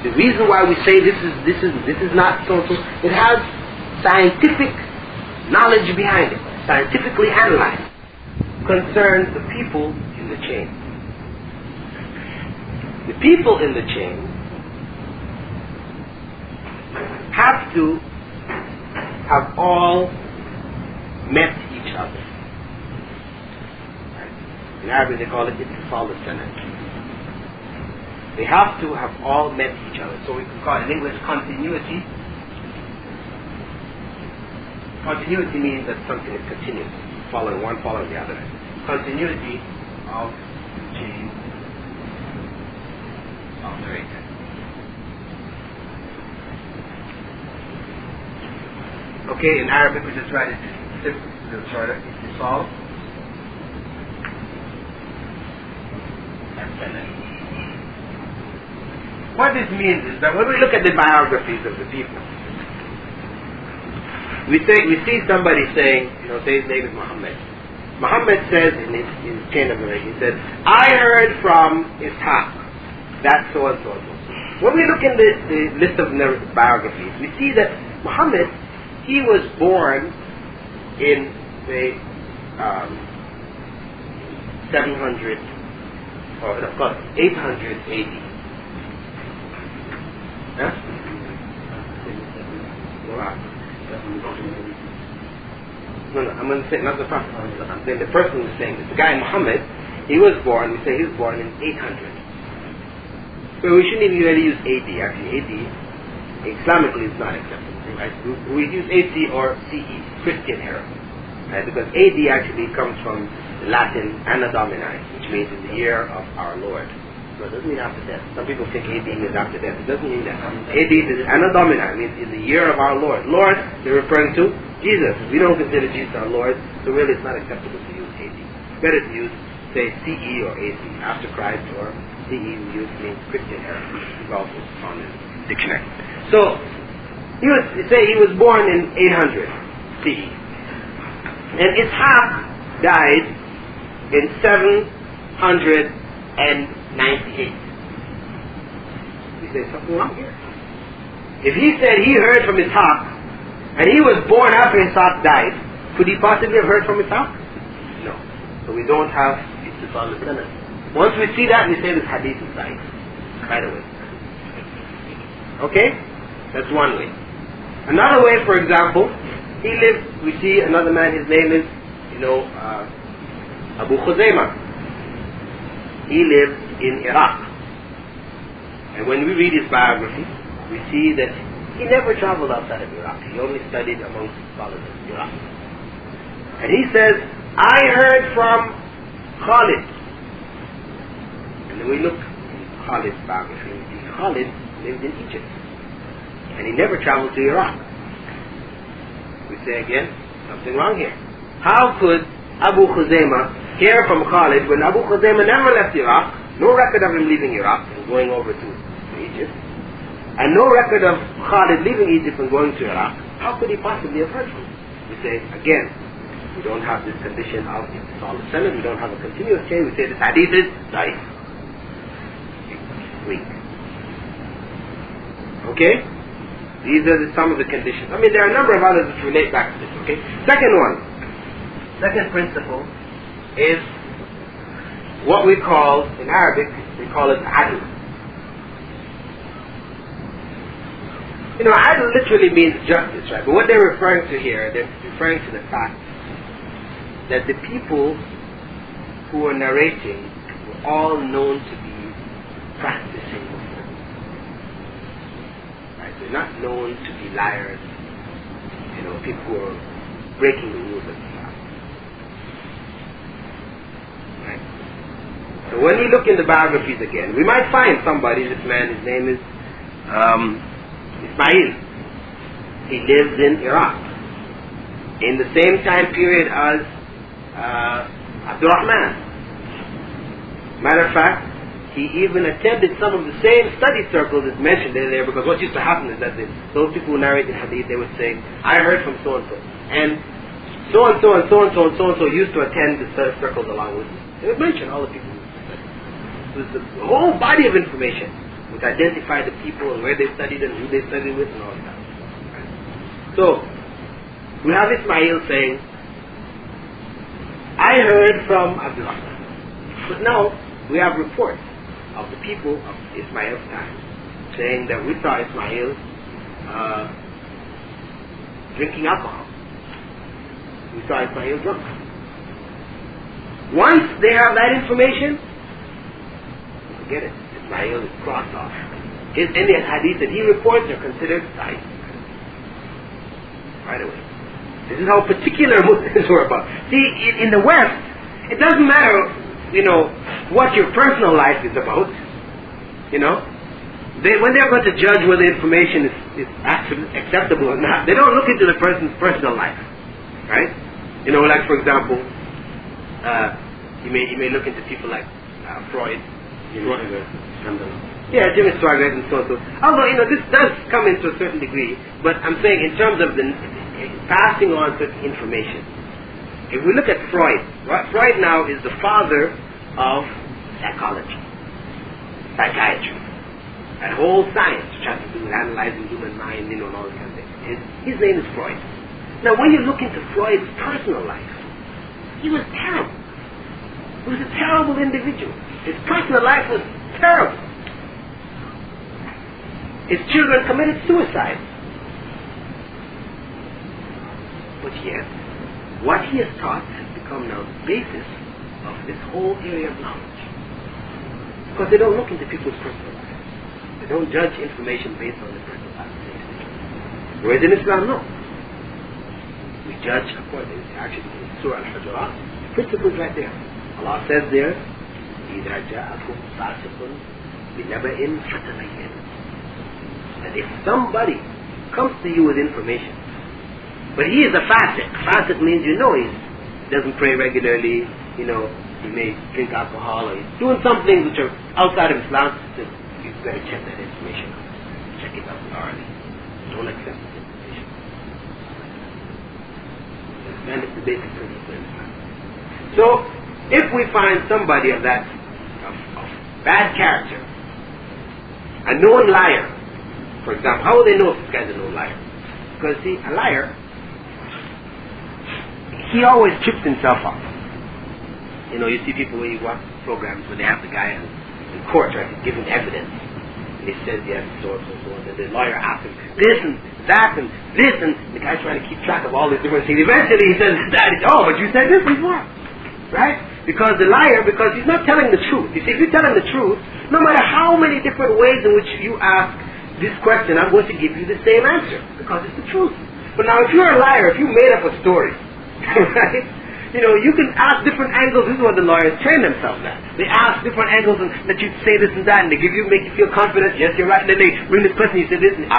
The reason why we say this is not so, it has scientific knowledge behind it, scientifically analyzed. Concerns the people in the chain. the people in the chain have to have all met each other. In Arabic they call it ittisal al-sanad. They have to have all met each other. So we can call it in English continuity. Continuity means that something is continuous, following one, following the other. Continuity of the chain of narrator. Okay, in Arabic we just write it shorter. Ittisal al-sanad. What this means is that when we look at the biographies of the people, we see somebody saying, say his name is Muhammad. Muhammad says in his chain of narration, he said, I heard from Ishaq, that's so and so and so. When we look in the list of biographies, we see that Muhammad, he was born in, say, 700, or of course, 800 AD. Huh? No, I'm going to say not the prophet. I'm saying the person who's saying this. The guy Muhammad, he was born, we say he was born in 800. So we shouldn't even really use AD. Actually, AD, Islamically, is not acceptable. Right? We use AD or CE, Christian era. Right? Because AD actually comes from Latin Anno Domini, which means in the year of our Lord. So it doesn't mean after death. Some people think AD means after death. It doesn't mean that. AD is Anno Domini, means in the year of our Lord. Lord, they're referring to Jesus. We don't consider Jesus our Lord, so really it's not acceptable to use AD. It's better to use, say, CE or AC, after Christ, or CE we use means Christian era. It's also on the dictionary. So, he was born in 800 CE. And Ishaq died in 798. We say something wrong here. If he said he heard from Ishaq, and he was born after Ishaq died, could he possibly have heard from Ishaq? No. So we don't have ittisal al-sanad. Once we see that, we say this hadith is right. Right away. Okay? That's one way. Another way, for example, he lived, we see another man, his name is, Abu Khuzaymah. He lived in Iraq. And when we read his biography, we see that he never traveled outside of Iraq. He only studied amongst scholars of Iraq. And he says, I heard from Khalid. And then we look in Khalid's biography, and we see Khalid lived in Egypt. And he never traveled to Iraq. We say again, something wrong here. How could Abu Khuzaymah hear from Khalid when Abu Khuzaymah never left Iraq, no record of him leaving Iraq and going over to Egypt, and no record of Khalid leaving Egypt and going to Iraq? How could he possibly have heard from him? We say, again, we don't have this condition of ittisal al-sanad, we don't have a continuous chain, we say this hadith is da'if. Weak. Okay? These are some of the conditions. I mean, there are a number of others which relate back to this, okay? Second principle is what we call, in Arabic, we call it adl. Adl literally means justice, right? But what they're referring to here, they're referring to the fact that the people who are narrating were all known to be practicing Muslims. Right? They're not known to be liars, people who are breaking the rules of Islam. Right? So when we look in the biographies again, we might find somebody, this man, his name is Ismail. He lives in Iraq. In the same time period as Abdurrahman. Matter of fact, he even attended some of the same study circles that's mentioned in there, because what used to happen is that those people who narrate the hadith, they would say, I heard from so-and-so. And so-and-so and so-and-so and so-and-so used to attend the study circles along with me. They would mention all the people who studied. It was the whole body of information which identified the people and where they studied and who they studied with and all that. So, we have Ismail saying, I heard from Abdullah. But now, we have reports of the people of Ismail's time, saying that we saw Ismail drinking alcohol. We saw Ismail drunk. Once they have that information, forget it. Ismail is crossed off. His Indian hadith that he reports are considered sahih. Right away. This is how particular Muslims were about. See, in the West, it doesn't matter, what your personal life is about. When they're going to judge whether information is acceptable or not, they don't look into the person's personal life, right? Like for example, you may look into people like Freud. Yeah, Jimmy Swaggart and so. Although this does come into a certain degree, but I'm saying in terms of the passing on certain information. If we look at Freud, Freud now is the father of psychology, psychiatry. That whole science trying to do with analyzing human mind, and all that kind of things. His name is Freud. Now, when you look into Freud's personal life, he was terrible. He was a terrible individual. His personal life was terrible. His children committed suicide. But yet, what he has taught has become now the basis of this whole area of knowledge. Because they don't look into people's personal lives. They don't judge information based on the personal life. Whereas in Islam, no. We judge according to actually in Surah Al-Hujurat, principles right there. Allah says there, إِذَا جَاءَكُمْ فَاسِقٌ بِنَبَإٍ فَتَبَيَّنُوا. That if somebody comes to you with information, but he is a fasiq. Fasiq means he doesn't pray regularly, he may drink alcohol, or he's doing some things which are outside of Islam. So you better check that information out. Check it out thoroughly. Don't accept this information. And it's the basic principle in Islam. So, if we find somebody of that, of bad character, a known liar, for example, how will they know if this guy's a known liar? Because see, a liar, he always trips himself up. You see people when you watch programs where they have the guy in court trying to give him evidence. And he says, yes, so and so, and the lawyer asks him this and that and this, and the guy's trying to keep track of all these different things. Eventually he says, but you said this before. Right? Because he's not telling the truth. You see, if you're telling the truth, no matter how many different ways in which you ask this question, I'm going to give you the same answer. Because it's the truth. But now if you're a liar, if you made up a story, right? You can ask different angles. This is what the lawyers train themselves at. They ask different angles and let you say this and that, and they make you feel confident. Yes, you're right. And then they bring this question. You said this, and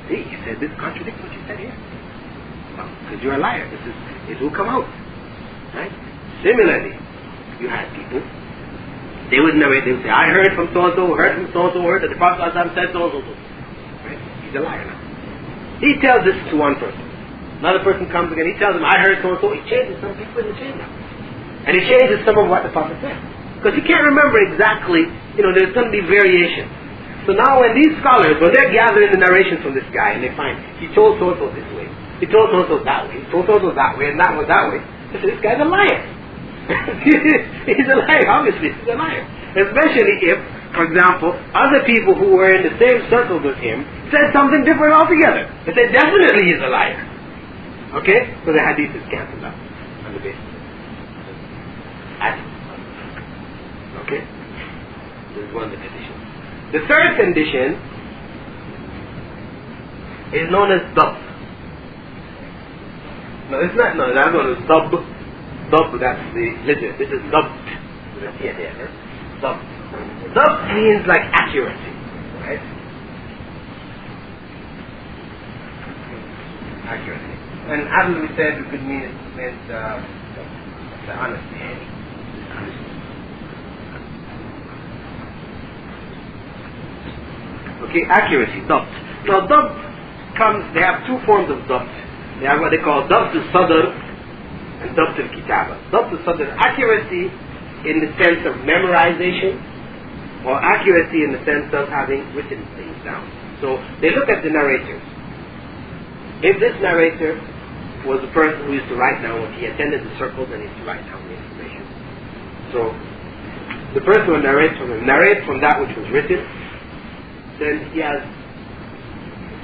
see, you said this contradicts what you said here. Well, because you're a liar. This will come out, right? Similarly, you had people. They would narrate. They would say, "I heard from so and so, heard from so and so, heard that the Prophet said so and so." Right? He's a liar now. He tells this to one person. Another person comes again, he tells him, I heard so and so. He changes some people in the chain now. And he changes some of what the Prophet said. Because he can't remember exactly, there's going to be variation. So now when these scholars, when they're gathering the narrations from this guy, and they find, he told so and so this way, he told so and so that way, he told so and so that way, and that one that way, they say, this guy's a liar. He's a liar, obviously, he's a liar. Especially if, for example, other people who were in the same circles with him said something different altogether. They said, definitely he's a liar. Okay? So the hadith is cancelled out on the basis of okay? This is one of the conditions. The third condition is known as dab. No, it's not. No, that's known as dab. Dab, that's the letter. This is dab. Dab. Dab means like accuracy, right? Accuracy. And as we said, it could mean it meant the honesty. Okay, accuracy, dabt. Now dabt comes, they have two forms of dabt. They have what they call dabt al-sadr and dabt al-kitaba. Dabt al-sadr, accuracy in the sense of memorization, or accuracy in the sense of having written things down. So they look at the narrators. If this narrator was the person who used to write down what he attended the circles and he used to write down the information. So the person who narrates from that which was written, then he has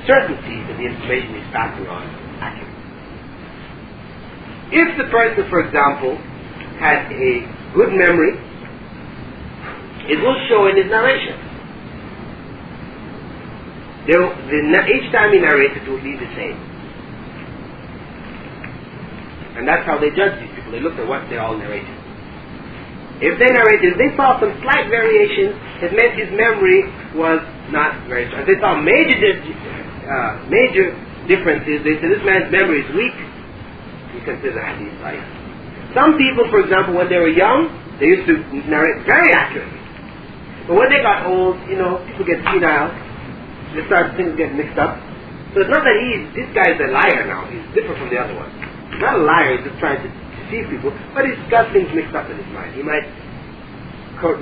certainty that the information he's passing on is accurate. If the person, for example, had a good memory, it will show in his narration. Each time he narrates, it will be the same. And that's how they judge these people. They look at what they all narrated. If they narrated, they saw some slight variations, it meant his memory was not very strong. If they saw major differences, they said this man's memory is weak. You consider hadith right. Some people, for example, when they were young, they used to narrate very accurately. But when they got old, people get senile. They start things get mixed up. So it's not that this guy's a liar now. He's different from the other one. He's not a liar. He's just trying to deceive people. But he's got things mixed up in his mind. He might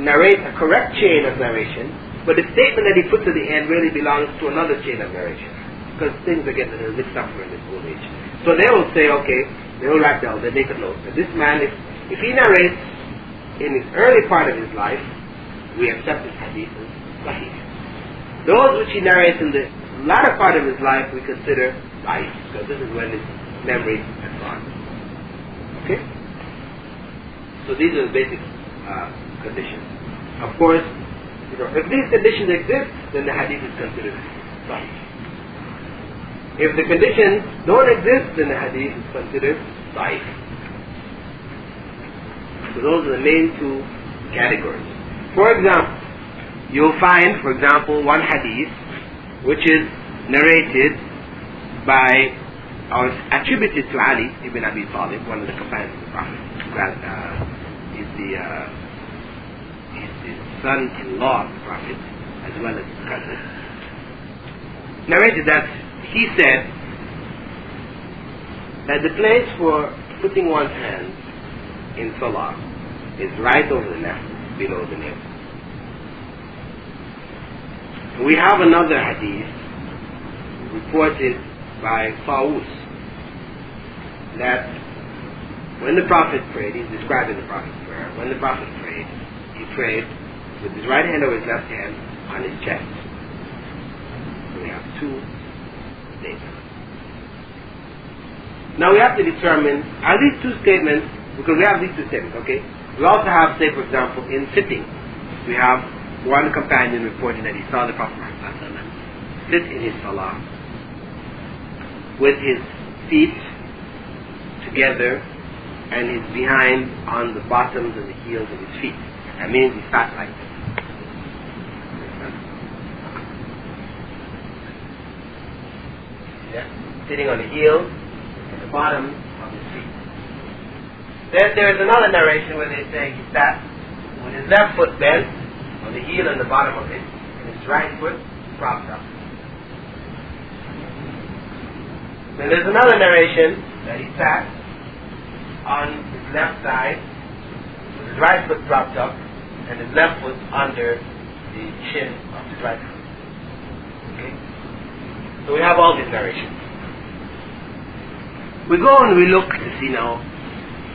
narrate a correct chain of narration, but the statement that he puts at the end really belongs to another chain of narration, because things are getting a little mixed up in this old age. So they will say, okay, they will write down, they make a note that this man, if he narrates in his early part of his life, we accept his hadith as sahih. Those which he narrates in the latter part of his life, we consider sahih, because this is when his memory has gone. Okay? So these are the basic conditions. Of course, if these conditions exist, then the hadith is considered sahih. If the conditions don't exist, then the hadith is considered sahih. So those are the main two categories. For example, you'll find, for example, one hadith which is narrated by or attributed to Ali ibn Abi Talib, one of the companions of the Prophet. He's the son-in-law of the Prophet, as well as his cousin. Narrated that he said that the place for putting one's hands in salah is right over the neck, below the navel. We have another hadith reported by Tawus that when the Prophet prayed, he's describing the Prophet's prayer, when the Prophet prayed, he prayed with his right hand over his left hand on his chest. So we have two statements. Now we have to determine, are these two statements, because we have these two statements, okay? We also have, say for example, in sitting, we have one companion reporting that he saw the Prophet sit in his salah with his feet together and his behind on the bottoms and the heels of his feet. That means he sat like this. Yeah. Sitting on the heels and the bottom of his feet. Then there is another narration where they say he sat with his left foot bent on the heel and the bottom of it, and his right foot propped up. Then there's another narration that he sat on his left side with his right foot propped up and his left foot under the chin of his right foot. Okay? So we have all these narrations. We go and we look to see now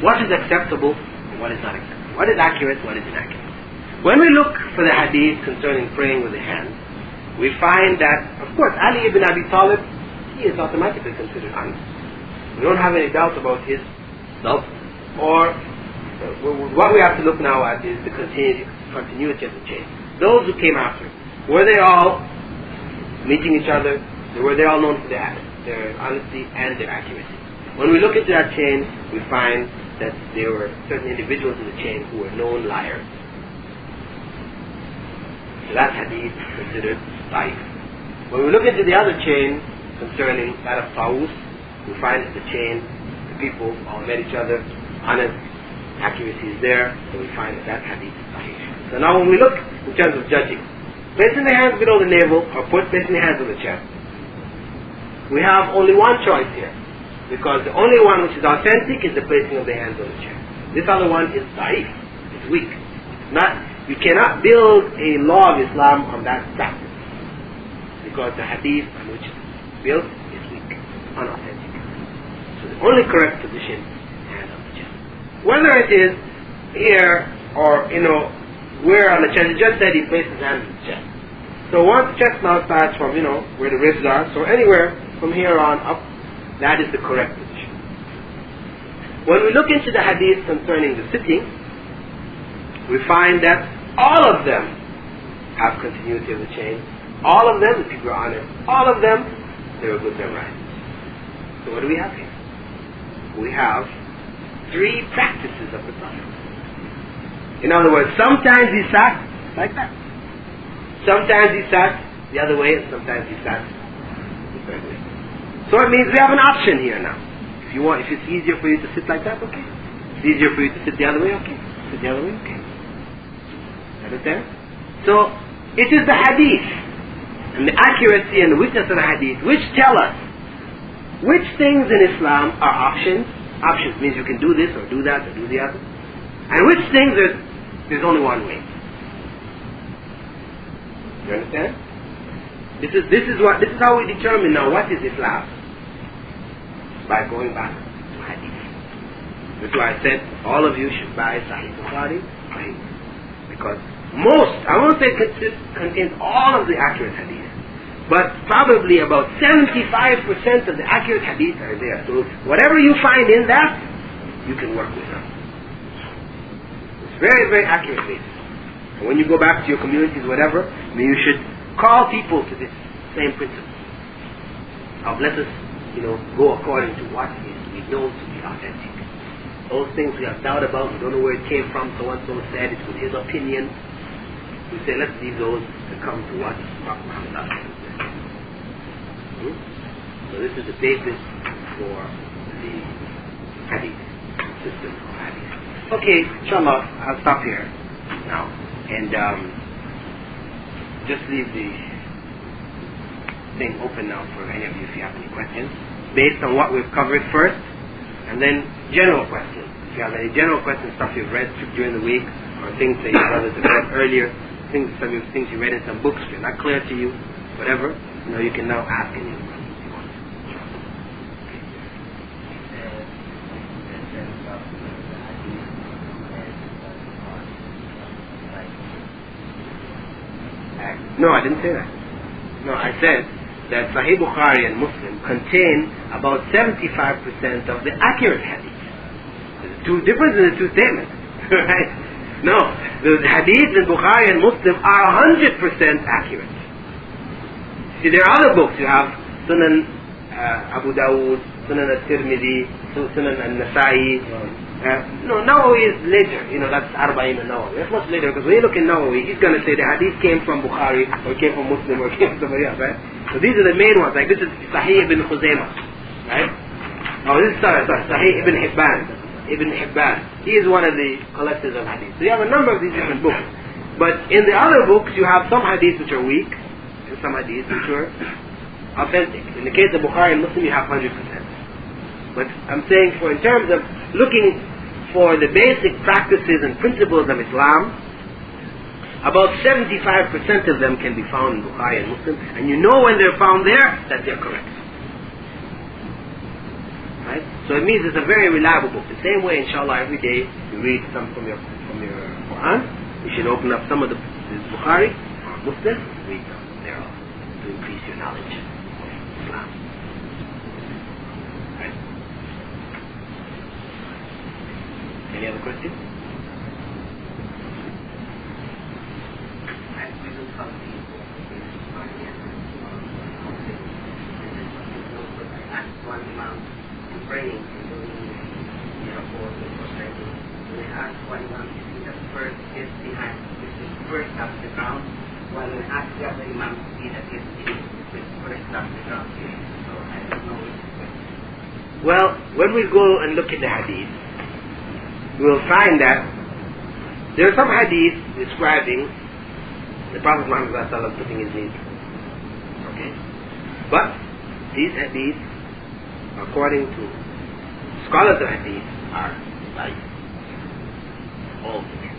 what is acceptable and what is not acceptable. What is accurate, what is inaccurate. When we look for the hadith concerning praying with the hands, we find that, of course, Ali ibn Abi Talib, he is automatically considered honest. We don't have any doubt about his self. Or what we have to look now at is the continuity of the chain. Those who came after, were they all meeting each other? Were they all known for their honesty and their accuracy? When we look into that chain, we find that there were certain individuals in the chain who were known liars. So that hadith is considered sahih. When we look into the other chain concerning that of Tawus, we find that the chain, the people all met each other, honest, accuracy is there, so we find that that hadith is sahih. So now when we look in terms of judging, placing the hands below the navel or placing the hands on the chest, we have only one choice here, because the only one which is authentic is the placing of the hands on the chest. This other one is sahih, it's weak. You cannot build a law of Islam on that practice, because the hadith on which it's built is weak, unauthentic. So the only correct position is hand on the chest. Whether it is here or where on the chest? It just said he placed his hand on the chest. So once the chest now starts from, where the ribs are, so anywhere from here on up, that is the correct position. When we look into the hadith concerning the sitting, we find that all of them have continuity of the chain. All of them, the people are honored. All of them, they were good memorizers. So what do we have here? We have 3 practices of the Prophet. In other words, sometimes he sat like that. Sometimes he sat the other way, and sometimes he sat the third way. So it means we have an option here now. If it's easier for you to sit like that, okay. If it's easier for you to sit the other way, okay. Sit the other way, okay. Understand? So it is the hadith and the accuracy and the witness of the hadith which tell us which things in Islam are options. Options means you can do this or do that or do the other. And which things there's only one way. You understand? This is how we determine now what is Islam. By going back to hadith. That's why I said all of you should buy Sahih Bukhari, because I won't say contains all of the accurate hadith, but probably about 75% of the accurate hadith are there. So whatever you find in that, you can work with them. It's very, very accurate basis. And when you go back to your communities, whatever, you should call people to this same principle. Now let us, go according to what we know to be authentic. Those things we have doubt about, we don't know where it came from, so-and-so said, it was his opinion. We say, let's leave those and come to what Prophet Muhammad said. So this is the basis for the hadith, system of hadith. Okay, inshallah, I'll stop here now. And just leave the thing open now for any of you if you have any questions, based on what we've covered first, and then general questions. If you have any general questions, stuff you've read during the week, or things that your brothers have read earlier, things you read in some books that are not clear to you, whatever, you can now ask any of them. No, I didn't say that. No, I said that Sahih Bukhari and Muslim contain about 75% of the accurate hadith. There's two differences in the two statements. Right? No, the hadith in Bukhari and Muslim are 100% accurate. See, there are other books. You have Sunnah Abu Dawood, Sunnah al-Tirmidhi, Sunnah al-Nasai. Nawawi is later. That's Arba'in al-Nawawi. That's much later, because when you look in Nawawi, he's going to say the hadith came from Bukhari, or came from Muslim, or came from somebody else, right? So these are the main ones. Like this is Sahih ibn Khuzaymah, right? Oh, this is Sahih ibn Hibban. Ibn Hibban. He is one of the collectors of hadith. So you have a number of these different books. But in the other books, you have some hadiths which are weak, and some hadiths which are authentic. In the case of Bukhari and Muslim, you have 100%. But I'm saying in terms of looking for the basic practices and principles of Islam, about 75% of them can be found in Bukhari and Muslim, and when they're found there, that they're correct. Right? So it means it's a very reliable book. The same way, inshallah, every day you read some from your Qur'an, you should open up some of the Bukhari or Muslim, read them there to increase your knowledge of Islam. Right? Any other questions? Praying and doing for prostrating. When I ask one imam, you see that first is behind, which is first touch the ground, while when I ask the other imam, you see that his is first touch the ground. So I don't know which is which. Well, when we go and look at the hadith, we'll find that there are some hadiths describing the Prophet Muhammad putting his knees. Okay? But these hadiths, according to scholars of hadith, are like all together.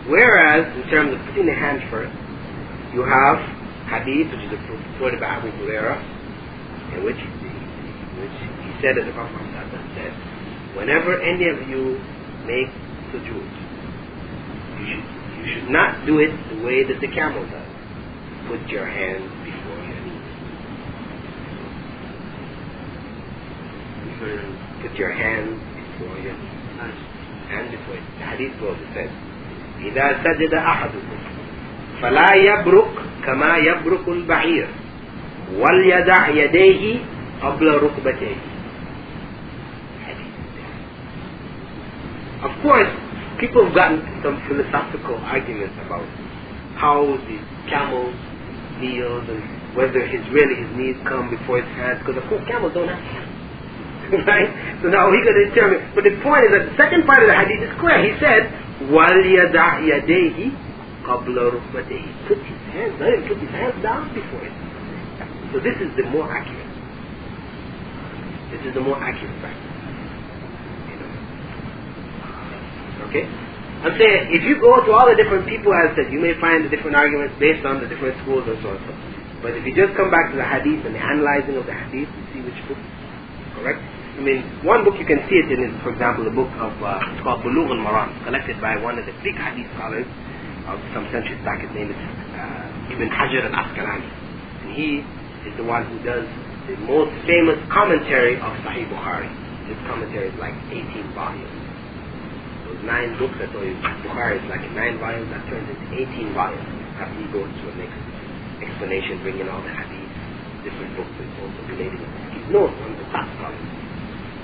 Whereas, in terms of putting the hand first, you have hadith, which is reported by Abu Hurairah, in which he said that the Prophet Muhammad said, whenever any of you make sujood, You should not do it the way that the camel does. Put your hands before your knees. Put your hands before your knees. And before it. The hadith goes, it says, إذا سجد أحدكم فلا يبرك كما يبرك البعير وليدع يديه قبل ركبتيه. Of course, people have gotten some philosophical arguments about how the camel kneels and whether his knees come before his hands, because of course camels don't have hands. Right? So now he got to determine. But the point is that the second part of the hadith is clear. He said, وَلْيَدَعْ يَدَيْهِ قَبْلَ رُكْبَتَيْهِ. Put his hands, let him put his hands down before it. So this is the more accurate. This is the more accurate practice. Okay? I'm saying, if you go to all the different people, as I said, you may find the different arguments based on the different schools and so on. But if you just come back to the hadith and the analyzing of the hadith, you see which book is correct. I mean, one book you can see it in, for example, the book of, it's called Bulugh al-Maram, collected by one of the big hadith scholars of some centuries back. His name is Ibn Hajar al-Asqalani. And he is the one who does the most famous commentary of Sahih Bukhari. His commentary is like 18 volumes. 9 books, I told you, Bukhari is like 9 volumes, that turns into 18 volumes. After he goes to a next explanation, bringing all the hadith, different books and also relating it. He's known, one of the top scholars.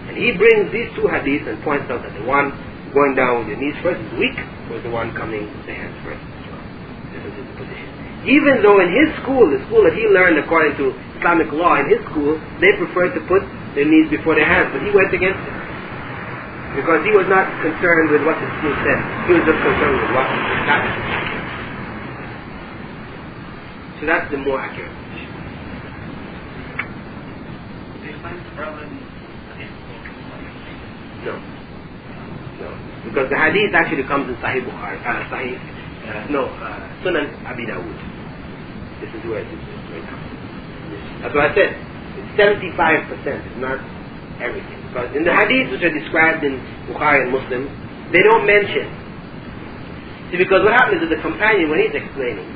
And he brings these two hadiths and points out that the one going down with your knees first is weak, or the one coming with the hands first as well. This is his position. Even though in his school, the school that he learned according to Islamic law, in his school, they preferred to put their knees before their hands, but he went against it. Because he was not concerned with what the school said. He was just concerned with what happened. So that's the more accurate position. Do you find the problem? No. Because the hadith actually comes in Sahih Bukhari. Sunnah Abi Dawud. This is where it is right now. That's what I said. It's 75%. It's not everything. Because in the hadiths which are described in Bukhari and Muslim, they don't mention. See, because what happens is the companion, when he's explaining,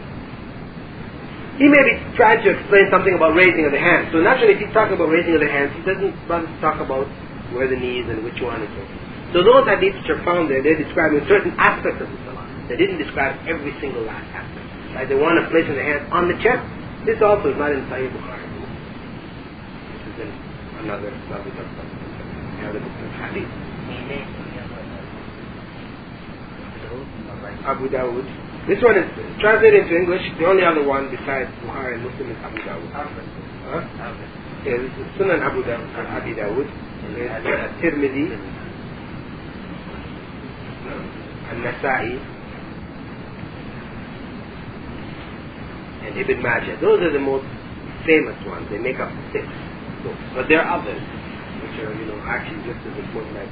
he may be trying to explain something about raising of the hands. So naturally, if he's talking about raising of the hands, he doesn't talk about where the knees and which one and so on. So those hadiths which are found there, they're describing certain aspects of the salah. They didn't describe every single last aspect. Like the one of placing the hands on the chest, this also is not in Sahih Bukhari. This is in another book of hadith. Abu Dawud. This one is translated into English. The only other one besides Bukhari and Muslim is Abu Dawud. Huh? Yeah, this is Sunnah Abu Dawud. Tirmidhi, An-Nasa'i, and Ibn Majah. Those are the most famous ones. They make up 6 books. But there are others which are, actually just as important, like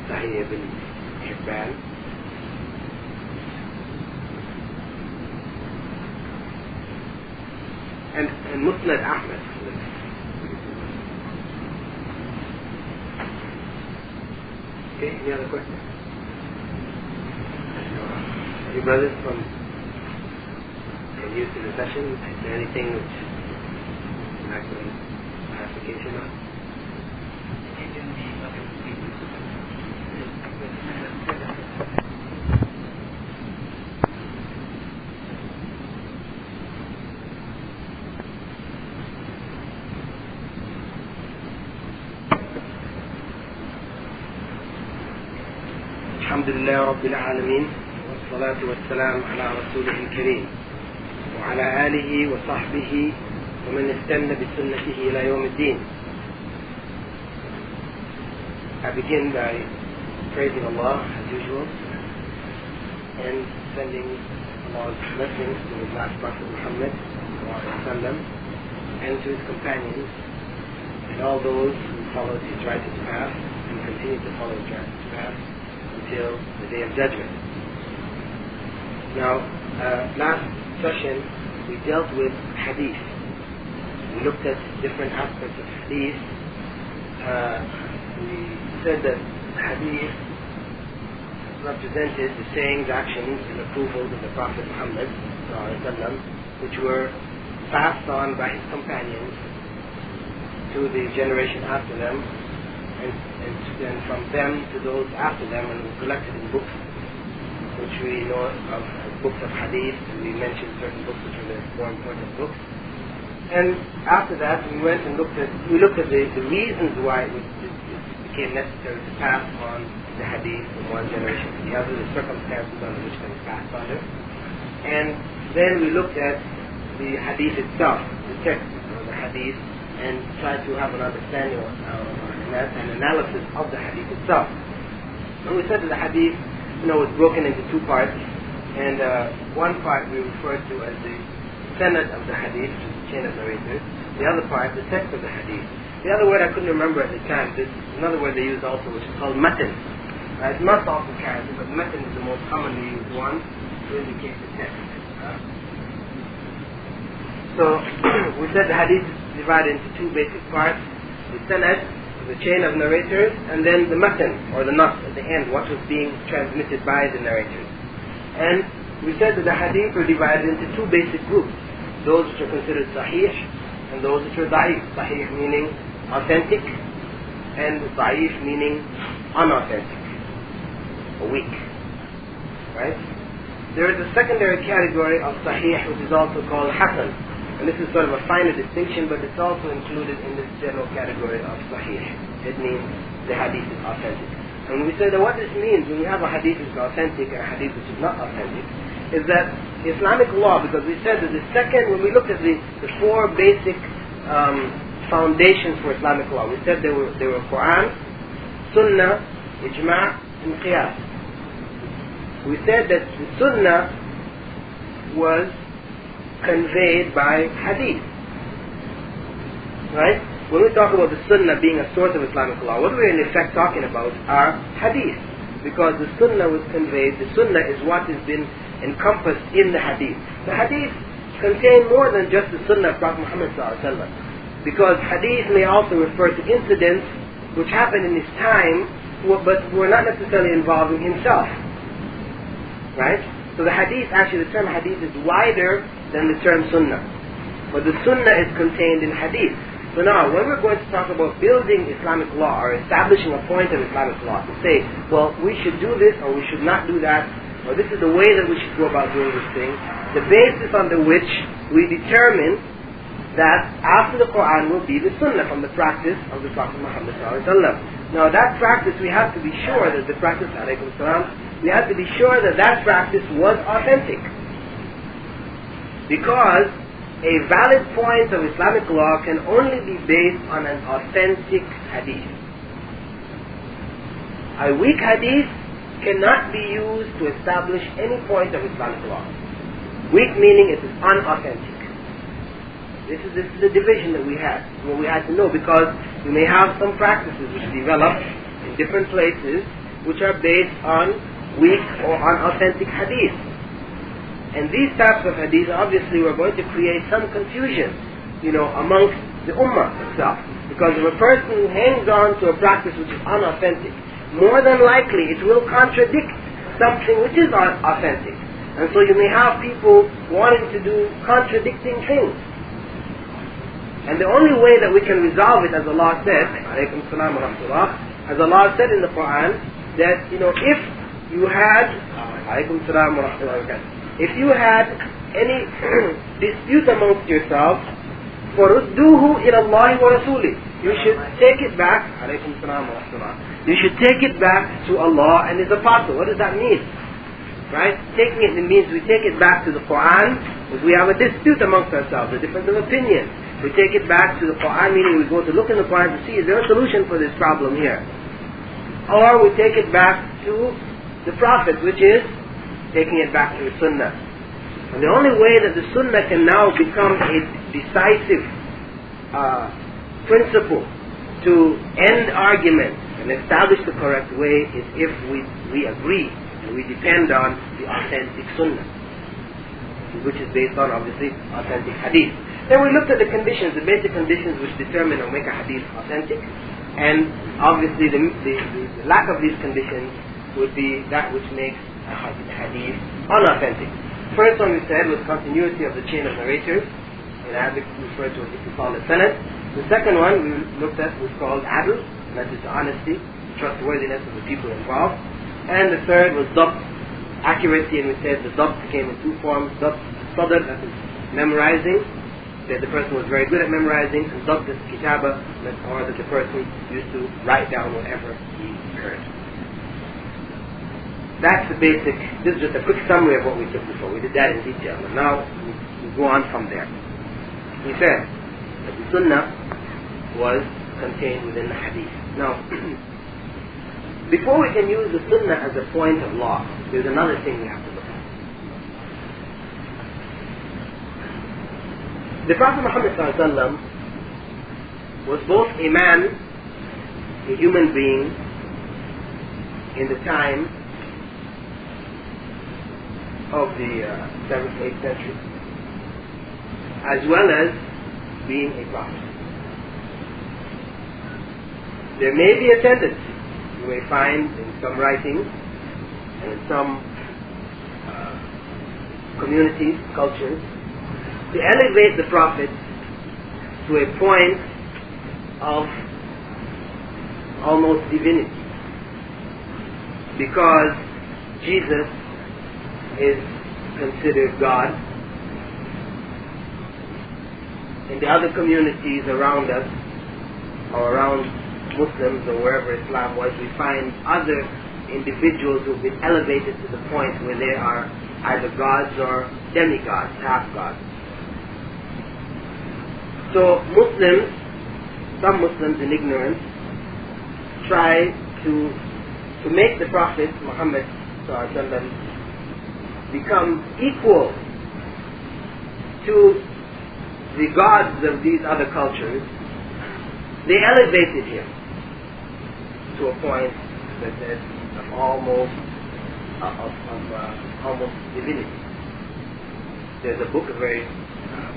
Sahih Ibn Hibban. And Musnad Ahmad. Okay, any other questions? Any brothers from new to the session? Is there anything which you'd like some clarification on? الحمد لله رب العالمين والصلاة والسلام على رسوله الكريم وعلى آله وصحبه ومن استنى بسنته إلى يوم الدين. I begin by praising Allah as usual and sending Allah's blessings to His last Prophet Muhammad and to his companions and all those who followed his righteous path and continue to follow his righteous path until the Day of Judgment. Now, last session we dealt with hadith. We looked at different aspects of hadith. We said that hadith represented the sayings, actions, and approvals of the Prophet Muhammad ﷺ, which were passed on by his companions to the generation after them, and from them to those after them, and were collected in books, which we know of as books of hadith, and we mentioned certain books which are the more important books. And after that, we went and looked at the reasons why it became necessary to pass on the hadith from one generation to the other, the circumstances under which they were passed under. And then we looked at the hadith itself, the text of the hadith, and tried to have an understanding an analysis of the hadith itself. And we said that the hadith, was broken into two parts, and one part we referred to as the sanad of the hadith, which is the chain of narrators. The other part, the text of the hadith. The other word I couldn't remember at the time. There's another word they use also, which is called matan. It must also carry it, but matan is the most commonly used one to indicate the text. So we said the hadith is divided into two basic parts: the sanad, the chain of narrators, and then the matan, or the nas at the end, what was being transmitted by the narrators. And we said that the hadith were divided into two basic groups: those which are considered sahih and those which are da'if. Sahih meaning authentic, and da'if meaning unauthentic, or weak. Right? There is a secondary category of sahih which is also called hasan. And this is sort of a finer distinction, but it's also included in this general category of sahih. It means the hadith is authentic. And we say that what this means when we have a hadith which is authentic and a hadith which is not authentic is that Islamic law, because we said that when we looked at the four basic foundations for Islamic law, we said they were Qur'an, Sunnah, Ijma' and Qiyas. We said that the Sunnah was conveyed by hadith. Right? When we talk about the Sunnah being a source of Islamic law, what we're in effect talking about are hadith. Because the Sunnah was conveyed, the Sunnah is what has been encompassed in the hadith. The hadith contain more than just the Sunnah of Prophet Muhammad ﷺ. Because hadith may also refer to incidents which happened in his time, but were not necessarily involving himself. Right? So the hadith, actually the term hadith is wider than the term sunnah. But the sunnah is contained in hadith. So now, when we're going to talk about building Islamic law or establishing a point of Islamic law, to say, well, we should do this or we should not do that, or this is the way that we should go about doing this thing, the basis under which we determine that after the Qur'an will be the sunnah from the practice of the Prophet Muhammad ﷺ. Now that practice, we have to be sure that the practice, alaykum salam, we have to be sure that that practice was authentic. Because a valid point of Islamic law can only be based on an authentic hadith. A weak hadith cannot be used to establish any point of Islamic law. Weak meaning it is unauthentic. This is the division that we had. What we had to know, because we may have some practices which develop in different places which are based on weak or unauthentic hadith. And these types of hadith, obviously, we're going to create some confusion, amongst the ummah itself. Because if a person hangs on to a practice which is unauthentic, more than likely it will contradict something which is authentic. And so you may have people wanting to do contradicting things. And the only way that we can resolve it, as Allah said, alaykum salam wa rahmatullah, as Allah said in the Qur'an, that, if you had, alaykum salam wa rahmatullah, if you had any dispute amongst yourselves, فَرُدُّوهُ إِلَى اللَّهِ وَرَسُولِهِ, you should take it back, alaykum salam wa rahmatullah, you should take it back to Allah and His Apostle. What does that mean? Right? Taking it means we take it back to the Qur'an. If we have a dispute amongst ourselves, a difference of opinion, we take it back to the Qur'an, meaning we go to look in the Qur'an to see, is there a solution for this problem here? Or we take it back to the Prophet, which is taking it back to the Sunnah. And the only way that the Sunnah can now become a decisive principle to end arguments and establish the correct way is if we agree and we depend on the authentic Sunnah, which is based on, obviously, authentic hadith. Then we looked at the conditions, the basic conditions which determine or make a hadith authentic. And obviously the lack of these conditions would be that which makes a hadith unauthentic. First one we said was continuity of the chain of narrators. In Arabic we refer to it if we call it sanad. The second one we looked at was called adl, and that is honesty, trustworthiness of the people involved. And the third was dabt, accuracy, and we said the dabt came in two forms. Dabt sadr, that is memorizing, that the person was very good at memorizing, and dabt is kitaba, or that the person used to write down whatever he heard. That's the basic. This is just a quick summary of what we took before. We did that in detail, and now we go on from there. We said that the Sunnah was contained within the Hadith. Now, before we can use the Sunnah as a point of law, there's another thing we have to look at. The Prophet Muhammad ﷺ was both a man, a human being, in the time of the 7th, 8th century, as well as being a prophet. There may be a tendency, you may find in some writings and in some communities, cultures, to elevate the prophet to a point of almost divinity, because Jesus is considered God. In the other communities around us, or around Muslims or wherever Islam was, we find other individuals who have been elevated to the point where they are either gods or demigods, half-gods. So Muslims, some Muslims in ignorance, try to make the Prophet Muhammad become equal to the gods of these other cultures. They elevated him to a point that is of almost divinity. There's a book, a very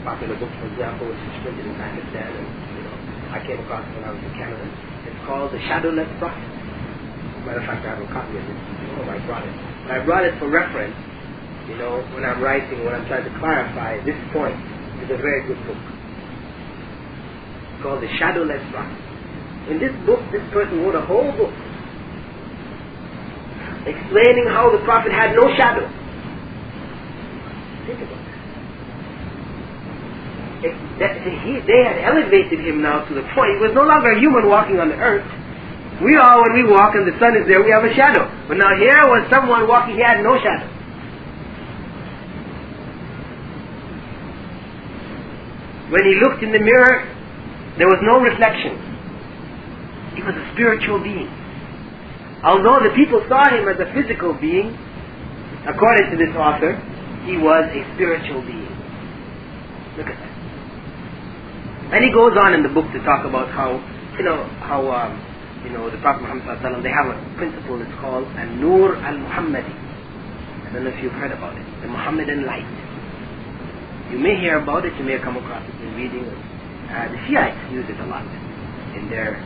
popular book, for example, which is printed in Pakistan, and I came across it when I was in Canada. It's called The Shadowless Prophet. Matter of fact, I have a copy of it. I brought it. And I brought it for reference. When I'm writing, when I'm trying to clarify this point, it's a very good book. It's called The Shadowless Prophet. In this book, this person wrote a whole book explaining how the Prophet had no shadow. Think about that. They had elevated him now to the point he was no longer a human walking on the earth. We all, when we walk and the sun is there, we have a shadow. But now here was someone walking, he had no shadow. When he looked in the mirror, there was no reflection. He was a spiritual being. Although the people saw him as a physical being, according to this author, he was a spiritual being. Look at that. And he goes on in the book to talk about how the Prophet Muhammad ﷺ, they have a principle, it's called An-Nur al-Muhammadi. I don't know if you've heard about it. The Muhammadan light. You may hear about it, you may have come across it in reading. The Shiites use it a lot in their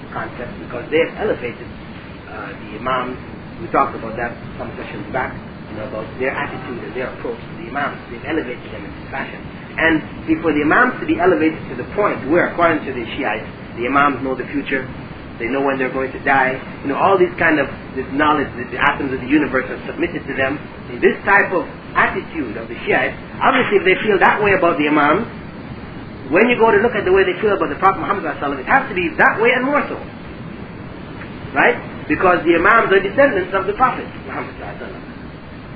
concept because they have elevated the Imams. We talked about that some sessions back, about their attitude and their approach to the Imams. They've elevated them in this fashion. And for the Imams to be elevated to the point where, according to the Shiites, the Imams know the future, they know when they're going to die, all these kind of this knowledge that the atoms of the universe are submitted to them. In this type of attitude of the Shiites, obviously if they feel that way about the Imams, when you go to look at the way they feel about the Prophet Muhammad ﷺ, it has to be that way and more so. Right? Because the Imams are descendants of the Prophet Muhammad ﷺ.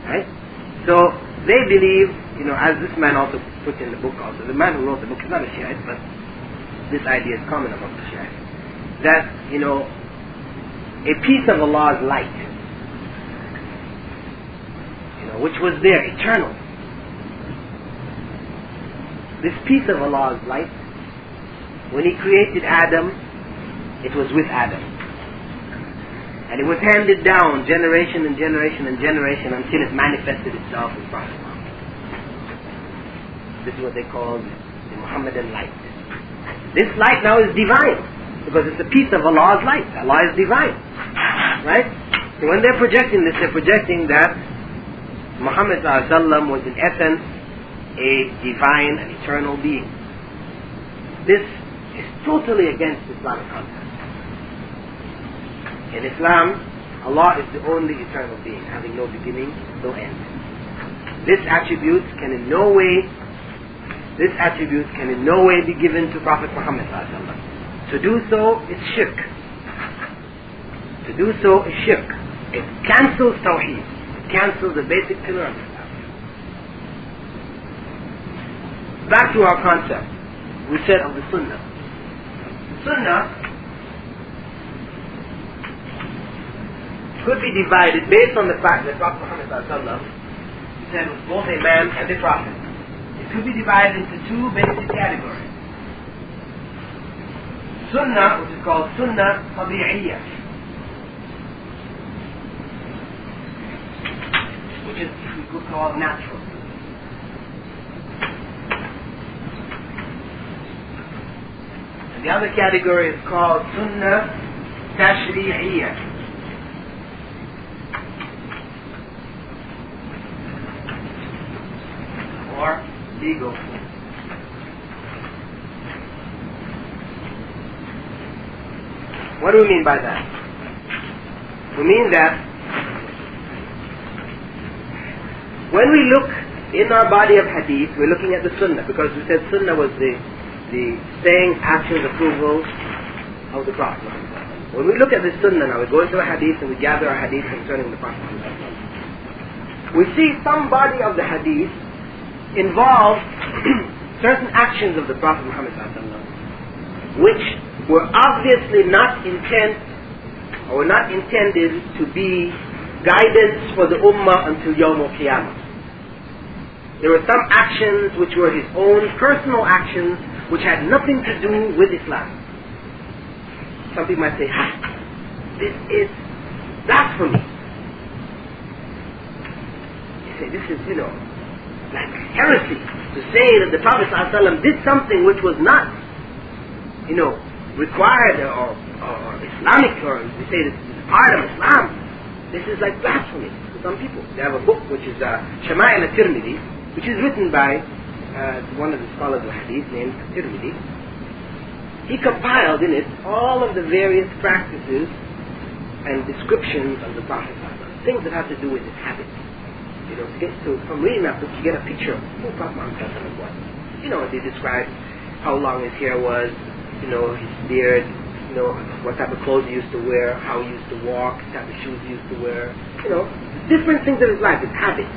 Right? So they believe, as this man also put in the book also, the man who wrote the book is not a Shiite, but this idea is common among the Shiites, that, a piece of Allah's light, which was there, eternal. This piece of Allah's light, when He created Adam, it was with Adam. And it was handed down generation and generation and generation until it manifested itself in Prophet Muhammad. This is what they call the Muhammadan light. This light now is divine, because it's a piece of Allah's light. Allah is divine. Right? So when they're projecting this, they're projecting that Muhammad ﷺ was in essence a divine and eternal being. This is totally against Islamic concept. In Islam, Allah is the only eternal being, having no beginning, no end. This attribute can in no way be given to Prophet Muhammad ﷺ. To do so is shirk. To do so is shirk. It cancels Tawheed. It cancels the basic pillar of Islam. Back to our concept. We said of the Sunnah. Sunnah could be divided based on the fact that Prophet Muhammad ﷺ said was both a man and a prophet. It could be divided into two basic categories. Sunnah, which is called Sunnah Tabi'iyyah, which is we could call natural. And the other category is called Sunnah Tashri'iyyah, or legal. What do we mean by that? We mean that when we look in our body of hadith, we're looking at the Sunnah, because we said Sunnah was the saying, actions, approval of the Prophet. When we look at the Sunnah now, we go into a hadith and we gather our hadith concerning the Prophet. We see some body of the hadith involve certain actions of the Prophet Muhammad which were obviously not intended to be guidance for the Ummah until Yawm al-Qiyamah. There were some actions which were his own personal actions which had nothing to do with Islam. Some people might say, this is blasphemy. You say, this is, like heresy to say that the Prophet ﷺ did something which was not, required or Islamic, or we say this is part of Islam. This is like blasphemy to some people. They have a book which is Shama'il al-Tirmidhi, which is written by one of the scholars of Hadith named Tirmidhi. He compiled in it all of the various practices and descriptions of the Prophet, things that have to do with his habits. From reading that book, you get a picture of who Prophet Muhammad was. They describe how long his hair was, his beard, what type of clothes he used to wear, how he used to walk, what type of shoes he used to wear, different things of his life, his habits.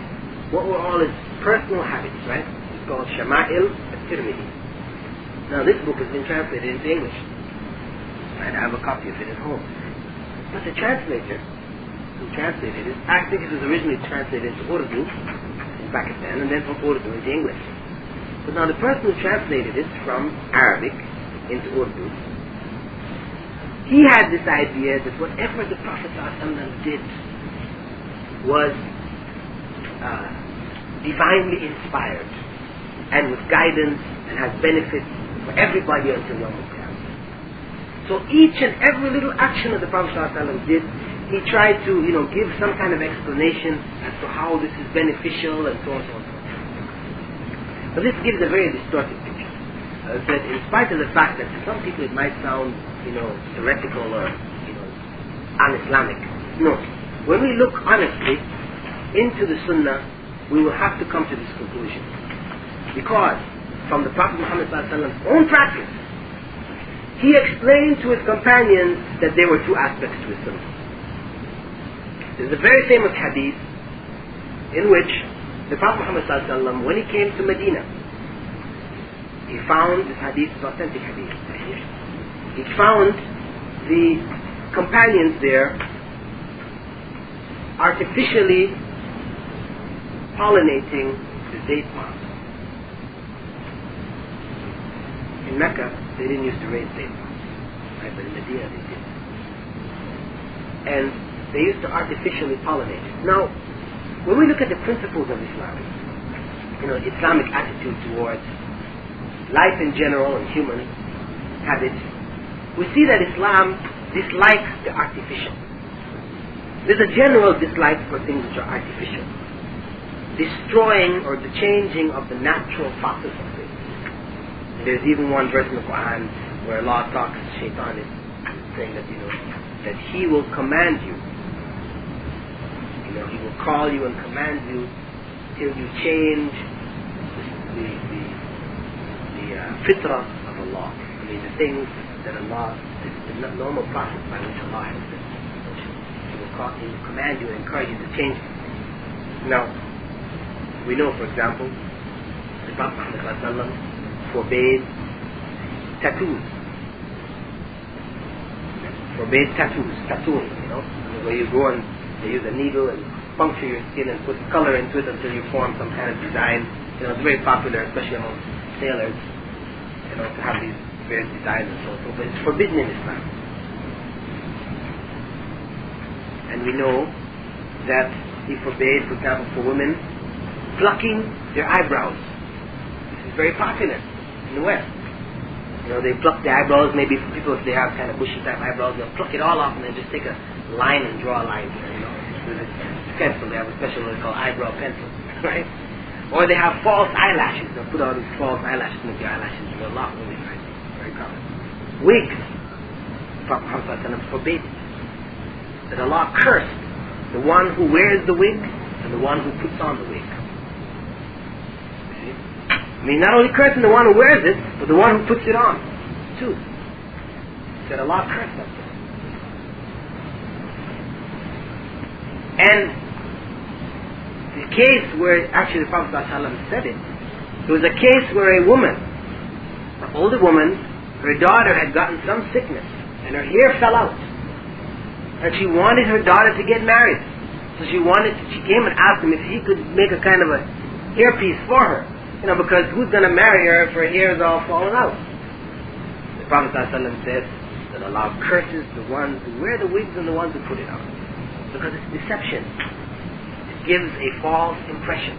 What were all his personal habits, right? It's called Shama'il al-Tirmidhi. Now this book has been translated into English, and I have a copy of it at home. But the translator who translated it, I think it was originally translated into Urdu in Pakistan, and then from Urdu into English. But now the person who translated it from Arabic into Urdu, he had this idea that whatever the Prophet ﷺ did was divinely inspired and with guidance and has benefits for everybody until Yawm al-Qiyamah. So each and every little action that the Prophet ﷺ did, he tried to, give some kind of explanation as to how this is beneficial and so on and so on. But this gives a very distorted picture. As I said, in spite of the fact that to some people it might sound, heretical or, un-Islamic. No. When we look honestly into the Sunnah, we will have to come to this conclusion. Because from the Prophet Muhammad's own practice, he explained to his companions that there were two aspects to his Sunnah. There's a very famous hadith in which the Prophet Muhammad ﷺ, when he came to Medina, he found, this hadith is authentic hadith, he found the companions there artificially pollinating the date palm. In Mecca, they didn't used to raise date palms, right? But in Medina they did. And they used to artificially pollinate. Now, when we look at the principles of Islam, Islamic attitude towards life in general and human habits, we see that Islam dislikes the artificial. There's a general dislike for things which are artificial, destroying or the changing of the natural process of things. There's even one verse in the Qur'an where Allah talks, Shaitan is saying that, that he will command you. He will call you and command you till you change the fitrah of Allah. The things that Allah, the normal process by which Allah has been. He will command you and encourage you to change them. Now, we know, for example, the Prophet Muhammad forbade tattoos. Tattooing, where you go and they use a needle and puncture your skin and put color into it until you form some kind of design. It's very popular, especially among sailors, to have these various designs and so forth. But it's forbidden in Islam. And we know that he forbade, for example, for women, plucking their eyebrows. This is very popular in the West. They pluck the eyebrows, maybe for people if they have kind of bushy type eyebrows, they'll pluck it all off and then just take a line and draw a line there, with a pencil. They have a special one called eyebrow pencil, right? Or they have false eyelashes. They'll put all these false eyelashes, make your eyelashes do a lot really nice. Very common. Wigs. Prophet Muhammad forbade it. That Allah cursed the one who wears the wig and the one who puts on the wig. Not only cursing the one who wears it, but the one who puts it on, too. That Allah cursed that person. And the case where, actually the Prophet ﷺ said it, there was a case where a woman, an older woman, her daughter had gotten some sickness, and her hair fell out. And she wanted her daughter to get married. So she came and asked him if he could make a kind of a hairpiece for her. Because who's going to marry her if her hair is all fallen out? The Prophet ﷺ said that Allah curses the ones who wear the wigs and the ones who put it on. Because it's deception. It gives a false impression.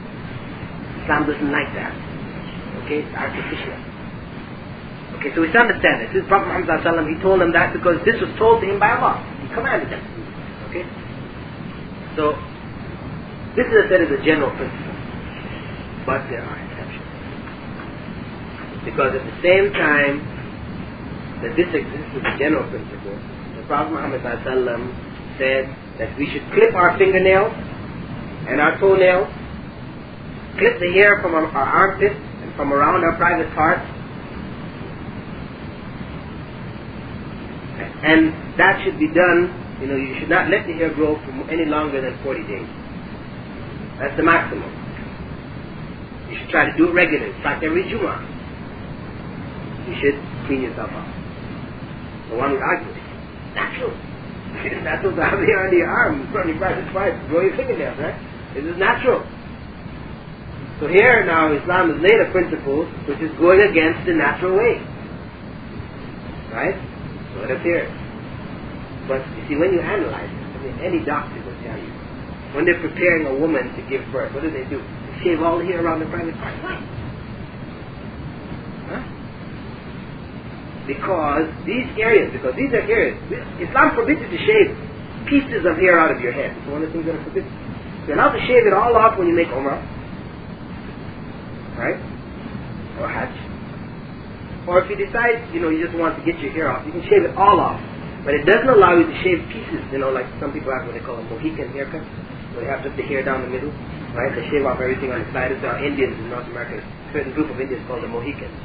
Islam doesn't like that. Okay? It's artificial. Okay, so we understand this. This is Prophet Muhammad ﷺ, he told them that because this was told to him by Allah. He commanded them. Okay? So, this is said as a general principle. But there are exceptions. Because at the same time that this exists as a general principle, the Prophet Muhammad ﷺ said that we should clip our fingernails and our toenails, clip the hair from our armpits and from around our private parts, and that should be done, you should not let the hair grow for any longer than 40 days. That's the maximum. You should try to do it regularly. In fact, every Jummah, you should clean yourself up. The one who argues, natural. It's natural to have hair under your arm, from your private parts, grow your fingernails, right? This is natural. So here now, Islam has laid a principle which is going against the natural way. Right? So it appears. But you see, when you analyze it, any doctor will tell you, when they're preparing a woman to give birth, what do? They shave all the hair around the private parts. Why? Huh? Because these are areas, Islam forbids you to shave pieces of hair out of your head. It's one of the things that are forbidden. You're allowed to shave it all off when you make Umrah. Right? Or Hajj. Or if you decide, you just want to get your hair off, you can shave it all off. But it doesn't allow you to shave pieces, like some people have what they call a Mohican haircut, where they have just the hair down the middle, right? They shave off everything on the side. There are Indians in North America, a certain group of Indians called the Mohicans.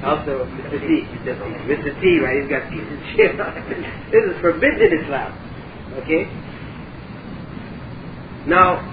Also, Mr. T, right? He's got pieces shaved off. This is forbidden in Islam. Okay? Now,